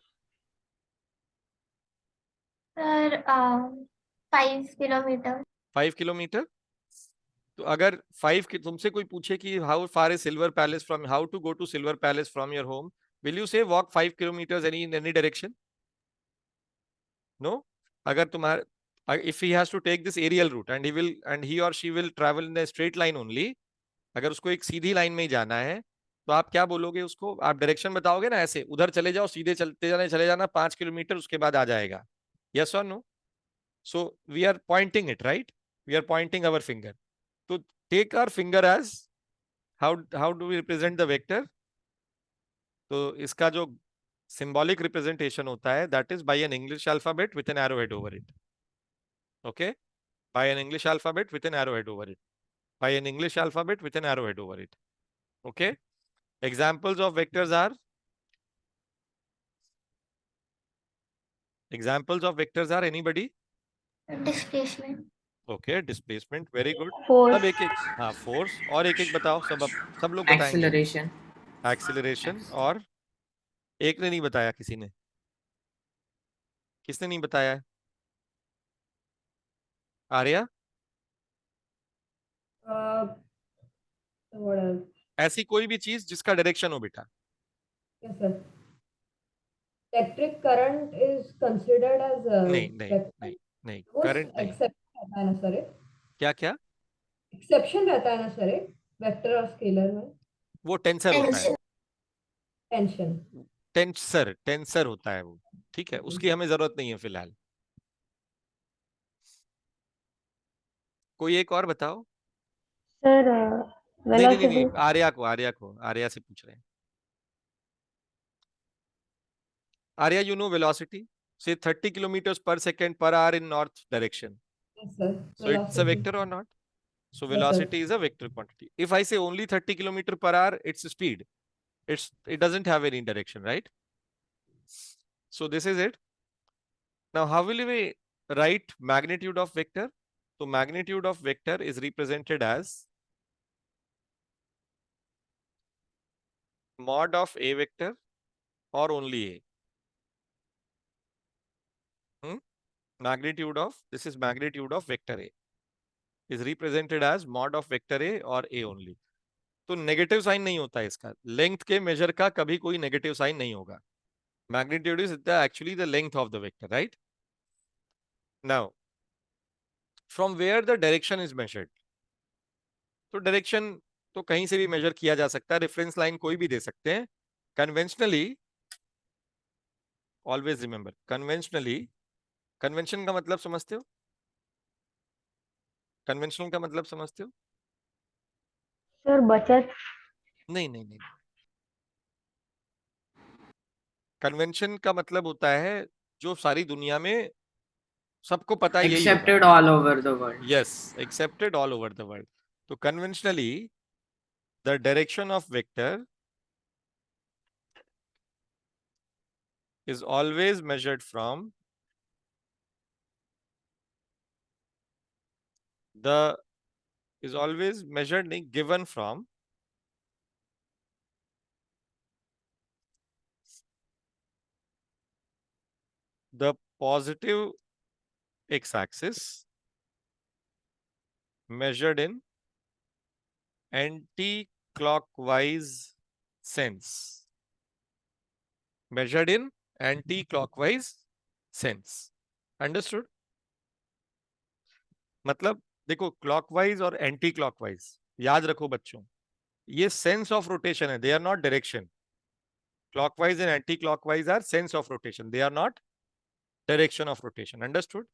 Sir, 5 kilometers. 5 किलोमीटर. तो अगर तुमसे कोई पूछे कि how far is Silver Palace from, how to go to Silver Palace from your home, will you say walk 5 kilometres any in any direction? No. अगर तुम्हारे, if he has to take this aerial route and he और she will travel in straight line only, अगर उसको एक सीधी line में ही जाना है तो आप क्या बोलोगे उसको? आप डायरेक्शन बताओगे ना, ऐसे उधर चले जाओ, सीधे चले जाना 5 किलोमीटर, उसके बाद आ जाएगा. यस और no? So we are pointing it, right? We are pointing our finger. तो take our finger as, how do we represent the vector? तो इसका जो सिंबॉलिक रिप्रेजेंटेशन होता है that is by an English alphabet with an arrow head over it. Okay, by an English alphabet with an arrow head over it, by an English alphabet with an arrow head over it. Okay, examples of vectors are, anybody? Displacement. Okay, displacement, very good. Force. सब एक एक, हाँ force, और एक एक बताओ, सब लोग बताएंगे. Acceleration. एक्सीलरेशन, और एक ने नहीं बताया, किसी ने, किसने नहीं बताया है? आर्या? What else? ऐसी कोई भी चीज जिसका डायरेक्शन हो बेटा. Yes, sir. Electric current is considered as a नहीं नहीं vector. नहीं नहीं, वो करंट नहीं. exception रहता है ना सर एक? क्या क्या? Exception रहता है ना सर एक वेक्टर और स्केलर में? वो टेंसर होता है. टेंशन. टेंसर होता है वो. ठीक है, उसकी हमें जरूरत नहीं है फिलहाल. कोई एक और बताओ. सर नहीं नहीं नहीं वेलोसिटी. नहीं, आर्या से पूछ रहे हैं. Arya, you know velocity, say 30 kilometers per second per hour in north direction. Yes, sir. So it's a Velocity. vector or not? So Yes, sir. velocity is a vector quantity. If I say only 30 kilometer per hour, it's speed. It doesn't have any direction, right? So this is it. Now, how will we write magnitude of vector? So magnitude of vector is represented as mod of a vector or only a. Magnitude of, this is magnitude of vector a, is represented as mod of vector a or a only. तो negative sign नहीं होता है इसका. Length के major का कभी कोई negative sign नहीं होगा. Magnitude is actually the length of the vector, right? Now from where the direction is measured. तो डायरेक्शन तो कहीं से भी मेजर किया जा सकता है, रेफरेंस लाइन कोई भी दे सकते हैं. Conventionally, always remember, conventionally, convention का मतलब समझते हो? कन्वेंशनल का मतलब समझते हो? सर बचत. नहीं नहीं नहीं, कन्वेंशन का मतलब होता है जो सारी दुनिया में सबको पता है यही होगा. Accepted all over the world. Yes, accepted all over the world. So conventionally, the direction of vector is always measured from given from the positive x-axis measured in anti-clockwise sense. Measured in anti-clockwise sense. Understood? मतलब देखो, clockwise और anti clockwise याद रखो बच्चों, ये sense of rotation है, they are not direction. Clockwise and anticlockwise are sense of rotation, they are not direction of rotation. Understood?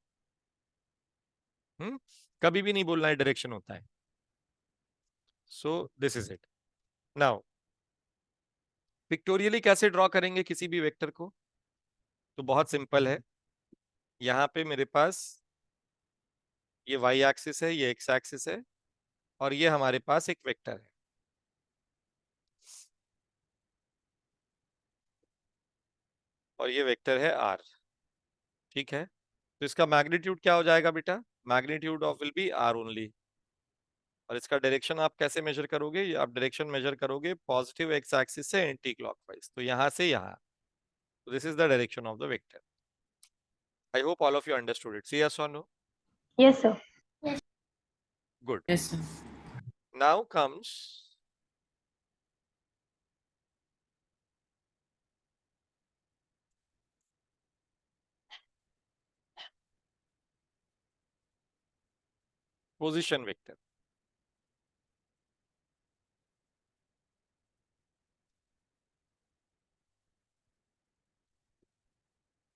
कभी भी नहीं बोलना है डायरेक्शन होता है. So this is it. Now pictorially कैसे ड्रॉ करेंगे किसी भी वेक्टर को? तो बहुत सिंपल है. यहाँ पे मेरे पास ये y एक्सिस है, ये x एक्सिस है, और ये हमारे पास एक वेक्टर है. और ये वेक्टर है r. ठीक है, तो इसका मैग्नीट्यूड क्या हो जाएगा बेटा? Magnitude of will be r only. और इसका डायरेक्शन आप कैसे मेजर करोगे? आप डायरेक्शन मेजर करोगे पॉजिटिव x एक्सिस से एंटी क्लॉकवाइज, तो यहाँ से यहाँ. तो this is the direction of the vector. I hope all of you understood it. See yes और no? Yes, sir. Good. Yes, sir. Now comes position vector.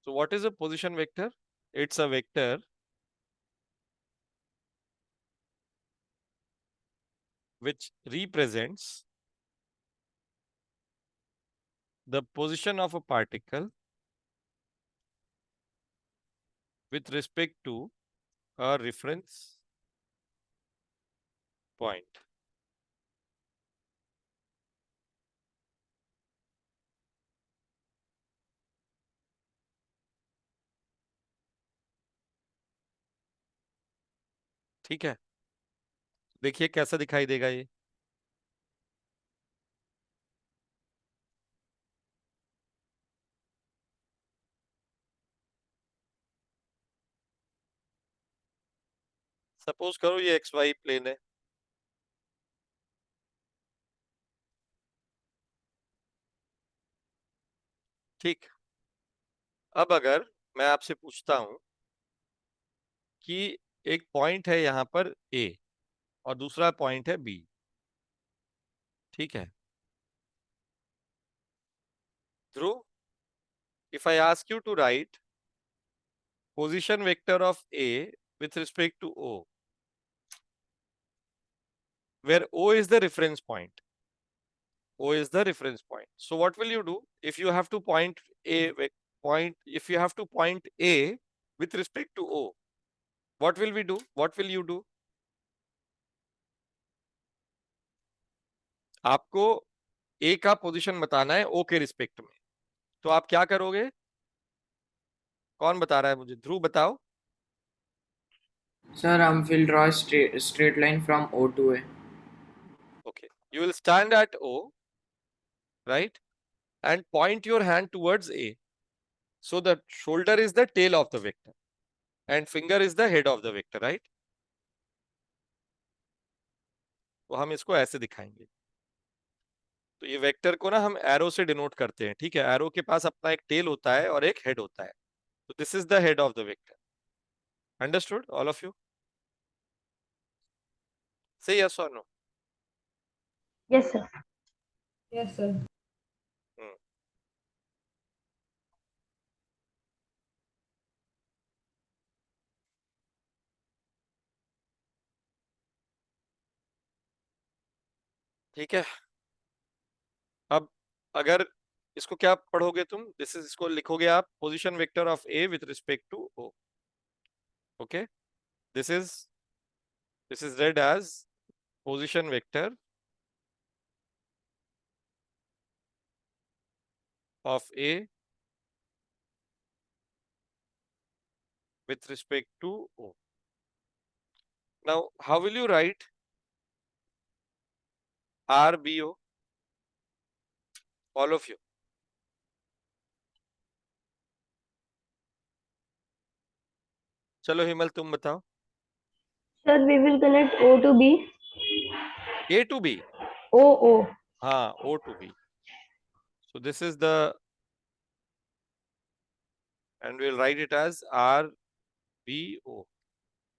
So what is a position vector? It's a vector which represents the position of a particle with respect to a reference point. ठीक है, देखिए कैसा दिखाई देगा ये. Suppose करो ये x Y plane है. ठीक, अब अगर मैं आपसे पूछता हूं कि एक पॉइंट है यहां पर ए और दूसरा पॉइंट है बी. ठीक है ध्रुव, if I ask you to write position vector of A with respect to O, where O is the reference point. O is the reference point. So what will you do if you have to point if you have to point A with respect to O? What will we do? What will you do? आपको A का position बताना है O के respect में, तो आप क्या करोगे? कौन बता रहा है मुझे? ध्रुव बताओ. Sir, we'll draw a straight line from O to A. Okay, you will stand at O, right, and point your hand towards A. So the shoulder is the tail of the vector and finger is the head of the vector, right? तो हम इसको ऐसे दिखाएंगे. तो ये vector को ना हम एरो से डिनोट करते हैं. ठीक है, एरो के पास अपना एक टेल होता है और एक हेड होता है. तो this is the head of the vector. Understood all of you? से यस और no? Yes, sir. Yes, sir. ठीक है, अब अगर इसको क्या पढ़ोगे तुम? दिस इज, इसको लिखोगे आप position vector of A with respect to O. Okay, this is read as position vector of A with respect to O. Now, how will you write RBO? All of you. चलो हिमल तुम बताओ. Sir, we will connect O to B. A to B. O. हाँ, O to B. So this is the, and we'll write it as RBO.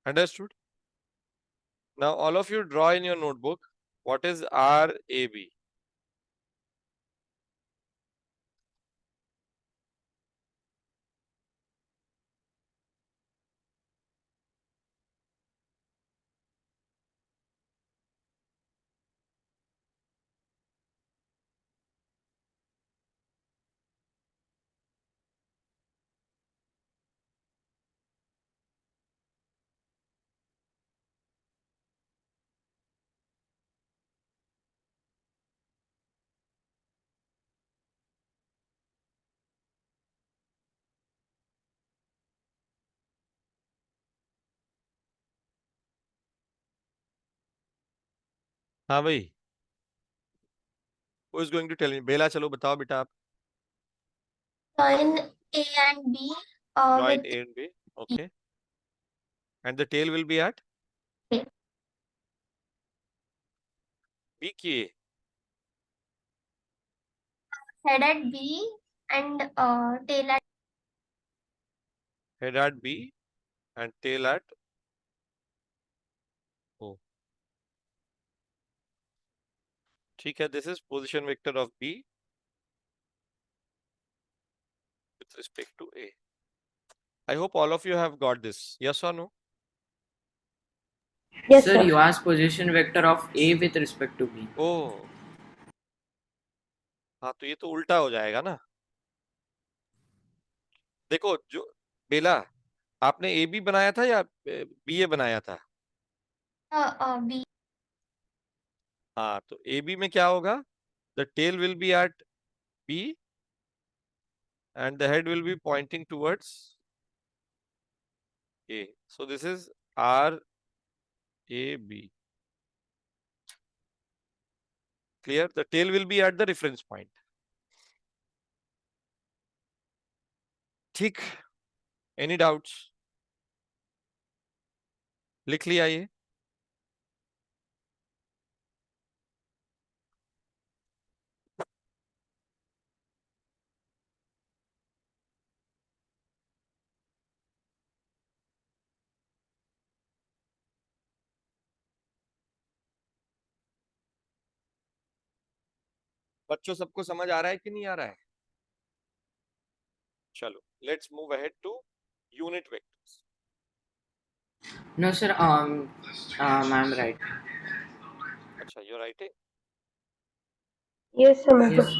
Understood? Now all of you draw in your notebook what is RAB. हाँ भाई, who is going to tell me? बेला, चलो बताओ बेटा आप. Join A and B Join with A and B. Okay. And the tail will be at A. B की A. Head at B and tail at Head at B and tail at O. ठीक है, this is position vector of B with respect to A. I hope all of you have got this. Yes or no? Yes, Sir, sir. you asked position vector of A with respect to B. Oh. हाँ, तो ये तो उल्टा हो जाएगा ना. देखो, जो बेला, आपने ए बी बनाया था या बी ए बनाया था? B. हाँ, तो ए बी में क्या होगा? The tail will be at B and the head will be pointing towards A. So this is RAB. Clear? The tail will be at the reference point. ठीक. Any doubts? लिख लिया ये? बच्चों सबको समझ आ रहा है कि नहीं आ रहा है? चलो, let's move ahead to unit vectors. No, sir. I'm right. अच्छा, you're right. Yes, sir. Yes.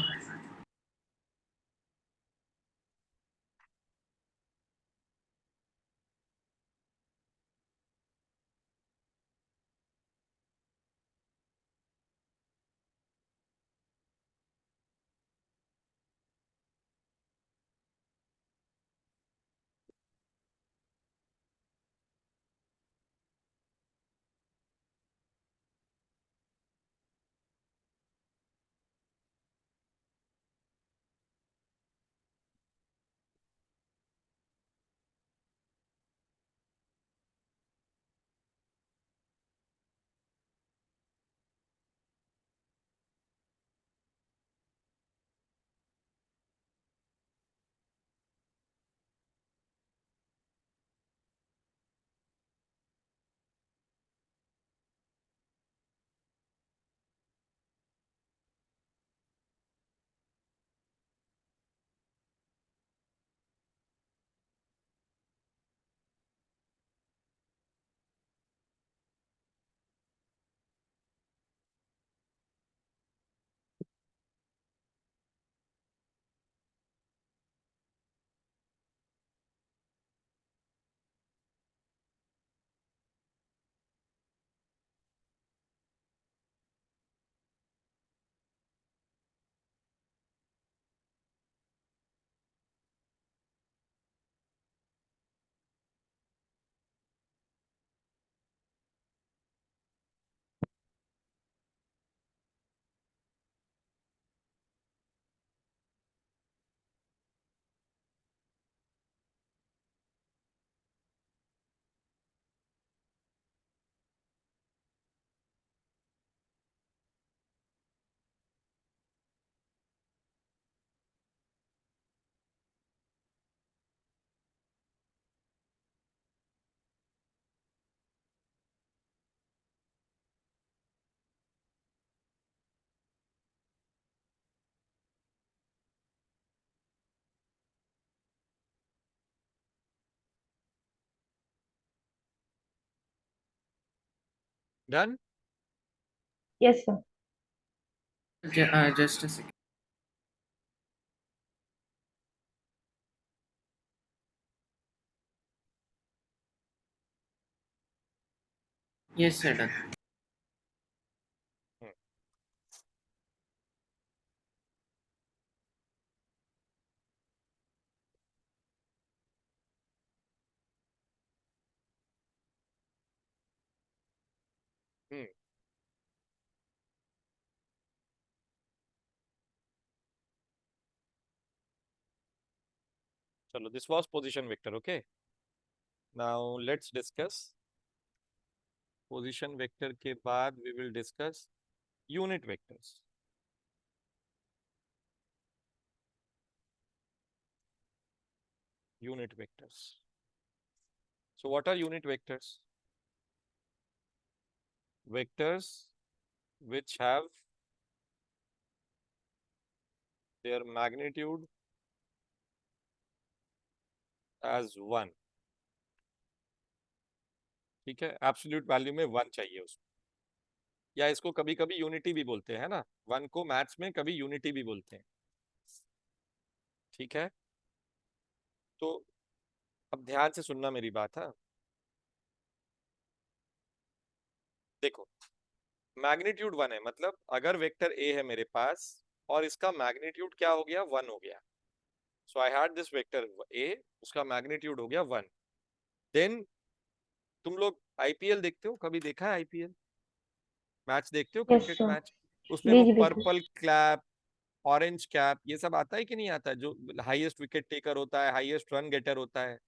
Done? Yes, sir. Just a second. Yes, sir. Done. Hmm. चलो, this was position vector. Okay. Now let's discuss position vector के बाद we will discuss unit vectors. Unit vectors. So what are unit vectors? Vectors which have their magnitude as 1. ठीक है, absolute value में 1 चाहिए उसको, या इसको कभी कभी यूनिटी भी बोलते हैं ना, 1 को मैथ्स में कभी यूनिटी भी बोलते हैं। ठीक है, तो अब ध्यान से सुनना मेरी बात। है, देखो मैग्नीट्यूड 1 है, मतलब अगर वेक्टर ए है मेरे पास और इसका मैग्नीट्यूड क्या हो गया, 1 हो गया, so I had this vector A, उसका मैग्नीट्यूड हो गया 1, देन तुम लोग आईपीएल देखते हो, कभी देखा है आईपीएल मैच देखते हो, Yes, क्रिकेट sir. मैच, उसमें वो बीच बीच में। पर्पल क्लैप, ऑरेंज कैप, ये सब आता है कि नहीं आता है, जो हाईएस्ट विकेट टेकर होता है, हाईएस्ट रन गेटर होता है,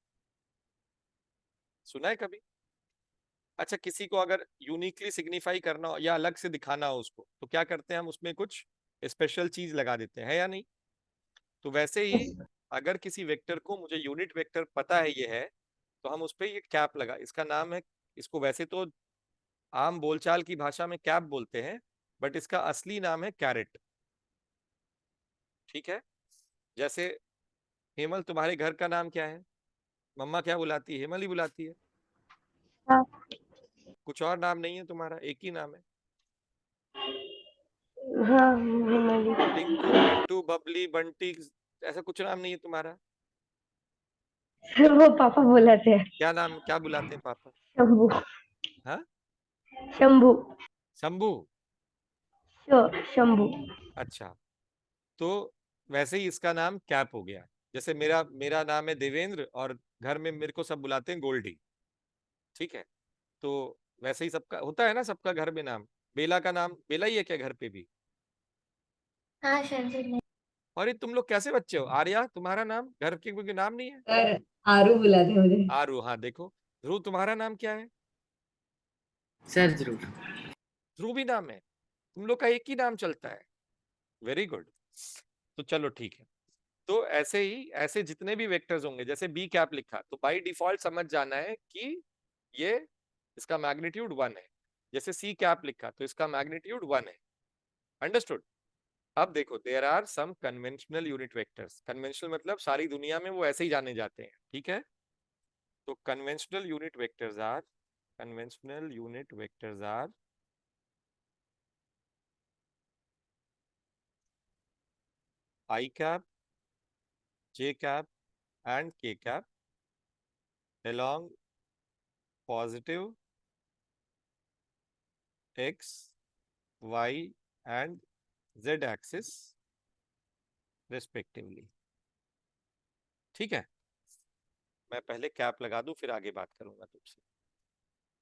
सुना है कभी? अच्छा, किसी को अगर यूनिकली सिग्निफाई करना हो या अलग से दिखाना हो उसको, तो क्या करते हैं हम, उसमें कुछ स्पेशल चीज लगा देते हैं, है या नहीं? तो वैसे ही Yes, sir. अगर किसी वेक्टर को मुझे यूनिट वेक्टर पता है ये है, तो हम उस पर ये कैप लगा, इसका नाम है, इसको वैसे तो आम बोलचाल की भाषा में कैप बोलते हैं, बट इसका असली नाम है कैरेट। ठीक है, जैसे हेमल, तुम्हारे घर का नाम क्या है? मम्मा क्या बुलाती है? हेमल ही बुलाती है। हाँ। कुछ और नाम नहीं है तुम्हारा, एक ही नाम है? हाँ, हिमाली। टिंकू, पिंटू, बबली, बंटी, ऐसा कुछ नाम नहीं है तुम्हारा? सर वो पापा बुलाते हैं। क्या नाम, क्या बुलाते हैं पापा? शंभू। हाँ, शंभू। शंभू। शंभू। अच्छा, तो वैसे ही इसका नाम कैप हो गया। जैसे मेरा मेरा नाम है देवेंद्र और घर में मेरे को सब बुलाते हैं गोल्डी। ठीक है, तो वैसे ही सबका होता है ना, सबका घर में नाम। बेला का नाम बेला ही है क्या घर पे भी? हाँ सर जी। और ये तुम लोग कैसे बच्चे हो? आर्या, तुम्हारा नाम घर के कोई नाम नहीं है? सर आरू बुलाते हैं मुझे। आरू, हाँ देखो। ध्रुव, तुम्हारा नाम क्या है? सर जरूर। ध्रुव भी नाम है, तुम लोग का एक ही नाम चलता है। Very good. तो चलो ठीक है, तो ऐसे ही ऐसे जितने भी वेक्टर्स होंगे, जैसे बी कैप लिखा, तो बाय डिफॉल्ट समझ जाना है कि ये इसका मैग्नीट्यूड 1 है। जैसे सी कैप लिखा तो इसका मैग्नीट्यूड 1 है। अंडरस्टूड? अब देखो, there are some conventional unit vectors. Conventional मतलब सारी दुनिया में वो ऐसे ही जाने जाते हैं। ठीक है, तो conventional unit vectors are I cap, J cap and के cap along positive x, y and z axis respectively। ठीक है, मैं पहले कैप लगा दूं फिर आगे बात करूंगा तुमसे।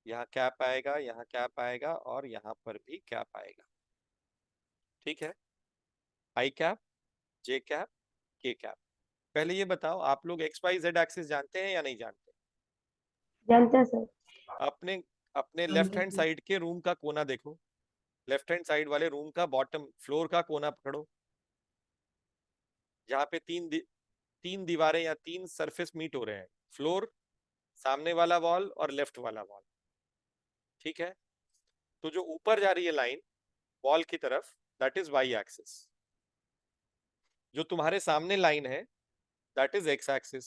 यहाँ कैप आएगा, यहाँ कैप आएगा और यहाँ पर भी कैप आएगा। ठीक है, आई कैप, जे कैप, के कैप। पहले ये बताओ, आप लोग एक्स वाई जेड एक्सिस जानते हैं या नहीं जानते? जानते हैं सर। अपने अपने लेफ्ट हैंड साइड के रूम का कोना देखो, लेफ्ट हैंड साइड वाले रूम का बॉटम फ्लोर का कोना पकड़ो, जहाँ पे तीन दीवारें या 3 सरफेस मीट हो रहे हैं, फ्लोर, सामने वाला वॉल और लेफ्ट वाला वॉल। ठीक है, तो जो ऊपर जा रही है लाइन वॉल की तरफ, दैट इज वाई एक्सिस। जो तुम्हारे सामने लाइन है दैट इज एक्स एक्सिस।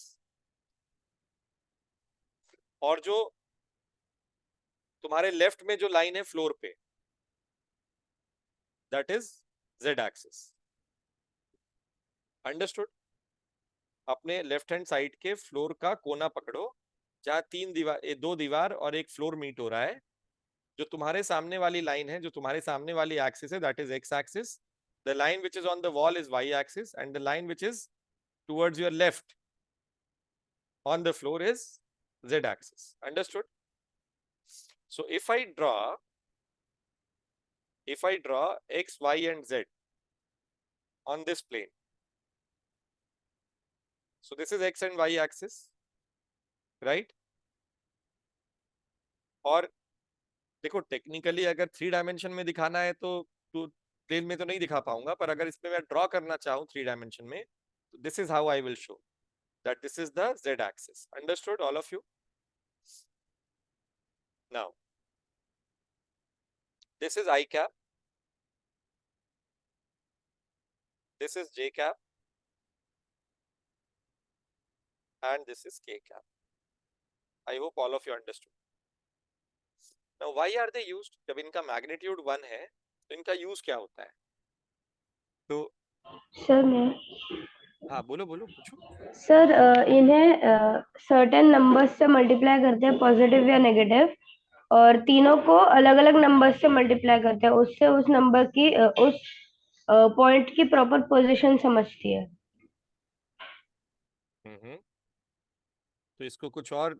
और जो तुम्हारे लेफ्ट में जो लाइन है फ्लोर पे, that is z axis. Understood? अपने लेफ्ट हैंड साइड के फ्लोर का कोना पकड़ो, जहां दो दीवार और एक फ्लोर मीट हो रहा है। जो तुम्हारे सामने वाली लाइन है, जो तुम्हारे सामने वाली एक्सिस है, that is x axis. The line which is on the wall is y axis, and the line which is towards your left on the floor is z axis. Understood? So if I draw x, y and z on this plane, so this is x and y axis, right? और देखो technically अगर 3 dimension में दिखाना है तो plane में तो नहीं दिखा पाऊंगा, पर अगर इसमें मैं ड्रॉ करना चाहूँ 3 डायमेंशन में, तो this is how I will show that this is the z axis. Understood, all of you? Now this is I cap, this is j cap, and this is k cap. I hope all of you understood. Now why are they used? जब इनका magnitude 1 है तो इनका use क्या होता है? तो sir मैं हाँ बोलो बोलो पूछो। सर इन्हें सर्टेन नंबर्स से मल्टीप्लाई करते हैं, पॉजिटिव या नेगेटिव, और तीनों को अलग अलग नंबर्स से मल्टीप्लाई करते हैं, उससे उस नंबर की उस पॉइंट की प्रॉपर पोजीशन समझती है। तो इसको कुछ और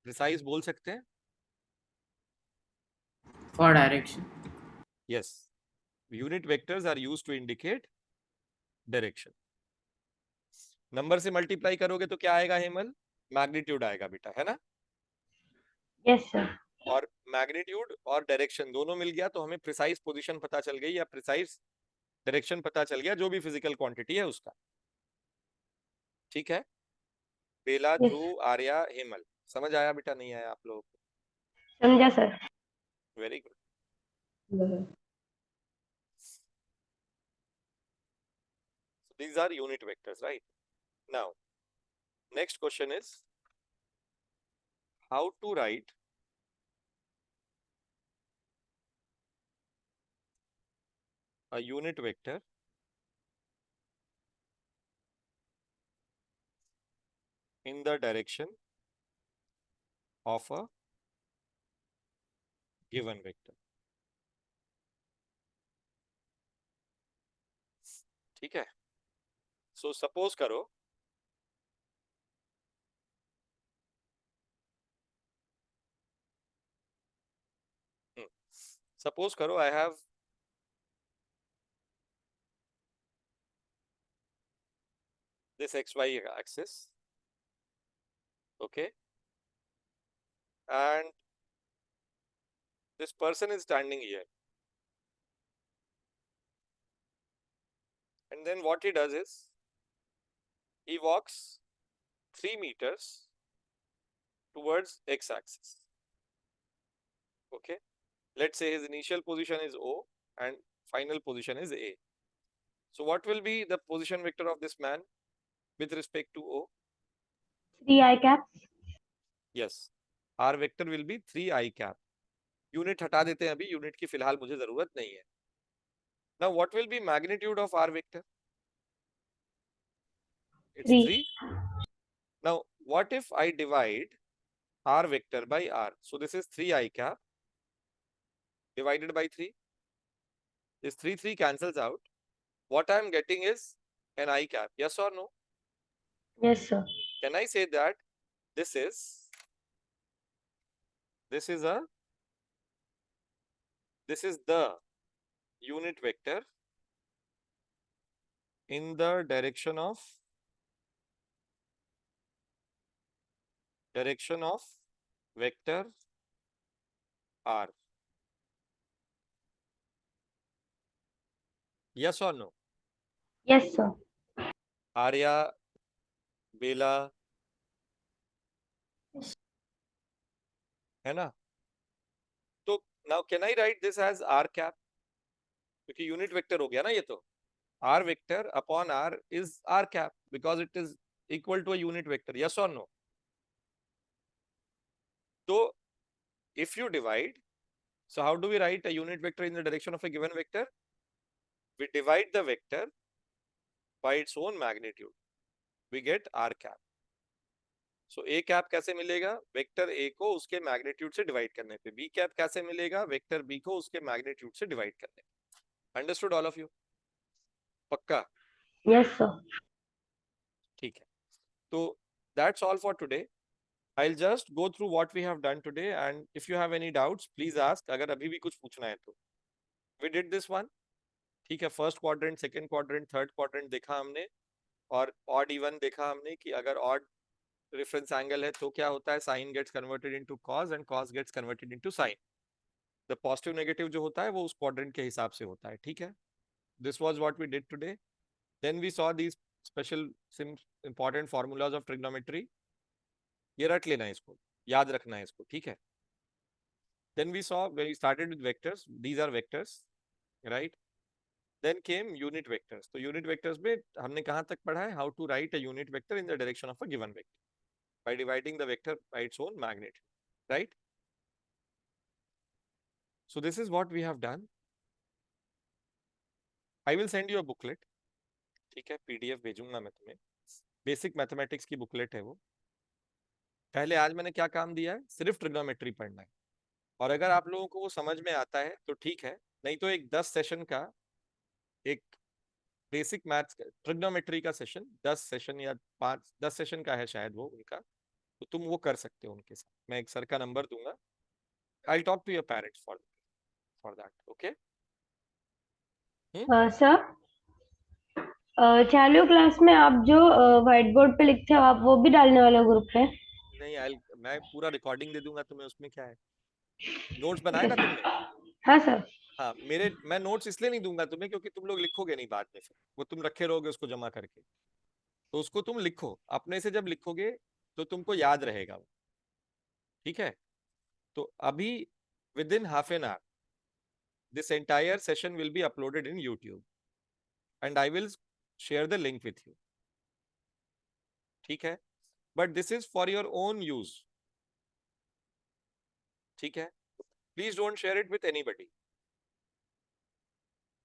प्रिसाइज बोल सकते हैं? For direction. Yes, unit vectors are used to indicate direction. Number से मल्टीप्लाई करोगे तो क्या आएगा हेमल? मैग्नीट्यूड आएगा बेटा, है ना? Yes sir. और मैग्नीट्यूड और डायरेक्शन दोनों मिल गया तो हमें प्रिसाइज पोजीशन पता चल गई या प्रिसाइज डायरेक्शन पता चल गया, जो भी फिजिकल क्वांटिटी है उसका। ठीक है? बेला, Yes. ध्रुव, आर्या, हेमल, समझ आया बेटा? नहीं आया आप लोगों को? समझा sir. Very good. So these are unit vectors, right? Now, next question is how to write a unit vector in the direction of a given vector. ठीक है? So suppose करो I have this xy axis, okay, and this person is standing here, and then what he does is he walks 3 meters towards x axis. Okay, let's say his initial position is O and final position is A. So what will be the position vector of this man with respect to O? 3i cap. Yes, R vector will be 3i cap. Unit हटा देते हैं अभी, unit की फिलहाल मुझे जरूरत नहीं है। Now what will be magnitude of R vector? It's 3. Now what if I divide R vector by R? So this is 3i cap divided by 3. This 3 cancels out. What I am getting is an I cap. Yes or no? Yes sir. Can I say that this is the unit vector in the direction of vector R? Yes or no? Yes sir. Arya, बेला, है ना? तो now can I write this as R cap? क्योंकि unit vector हो गया ना ये तो। R vector upon R is R cap because it is equal to a unit vector. Yes or no? तो if you divide, so how do we write a unit vector in the direction of a given vector? We divide the vector by its own magnitude. We get r cap. So a cap कैसे मिलेगा? Vector a को उसके magnitude से divide करने पे. b cap कैसे मिलेगा? Vector b को उसके मैग्नीट्यूड से डिवाइड करने पे. Understood all of you? पक्का? Yes, sir. ठीक है. तो that's all for today. I'll just go through what we have done today, and if you have any doubts, please ask. अगर अभी भी कुछ पूछना है तो. We did this one. ठीक है. First quadrant, second quadrant, third quadrant देखा हमने, और ऑड इवन देखा हमने कि अगर ऑड रेफरेंस एंगल है तो क्या होता है, sine gets converted into cos and cos gets converted into sine. The positive negative जो होता है वो उस क्वाड्रेंट के हिसाब से होता है. ठीक है. This was what we did today. Then we saw these special important formulas of trigonometry. ये रट लेना है, इसको याद रखना है इसको. ठीक है. Then we saw, when we started with vectors, these are vectors, right? Then came unit vectors. तो unit vectors में हमने कहाँ तक पढ़ा है? How to write a unit vector in the direction of a given vector by dividing the vector by its own magnitude, right? So this is what we have done. I will send you a booklet. ठीक है, PDF भेजूंगा मैं तुम्हें. Basic mathematics की booklet है वो. पहले आज मैंने क्या काम दिया है? सिर्फ ट्रिग्नोमेट्री पढ़ना है. और अगर आप लोगों को वो समझ में आता है तो ठीक है, नहीं तो एक 10 सेशन का, एक बेसिक मैथ्स ट्रिग्नोमेट्री का सेशन, 10 सेशन या 10 सेशन का है शायद वो उनका, तो तुम वो कर सकते हो उनके साथ. मैं एक सर का नंबर दूंगा. I talk to your parents for that. Okay sir, चालू क्लास में आप जो व्हाइट बोर्ड पे लिखते हो, आप वो भी डालने वाले हो ग्रुप पे? नहीं, मैं पूरा रिकॉर्डिंग दे दूंगा तुम्हें, उसमें क्या है. नोट्स बनाए ना तुमने? हाँ सर. हाँ, मैं नोट्स इसलिए नहीं दूंगा तुम्हें क्योंकि तुम लोग लिखोगे नहीं बाद में, फिर वो तुम रखे रहोगे उसको जमा करके. तो उसको तुम लिखो अपने से. जब लिखोगे तो तुमको याद रहेगा वो. ठीक है. तो अभी with in half an hour this entire session will be uploaded in YouTube and I will share the link with you. ठीक है. But this is for your own use. ठीक है. Please don't share it with anybody.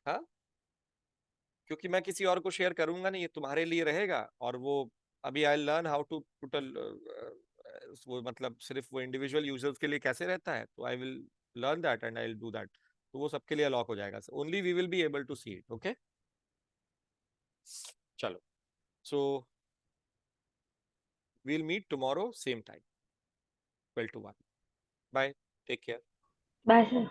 हाँ, क्योंकि मैं किसी और को शेयर करूंगा नहीं, ये तुम्हारे लिए रहेगा. और वो अभी I learn how to put वो, मतलब सिर्फ वो इंडिविजुअल यूजर्स के लिए कैसे रहता है, तो I will learn that and I will do that. तो वो सबके लिए लॉक हो जाएगा. Only we will be able to see it. Okay, चलो. So we'll meet tomorrow same time, 12 to 1. Bye, take care. Bye sir.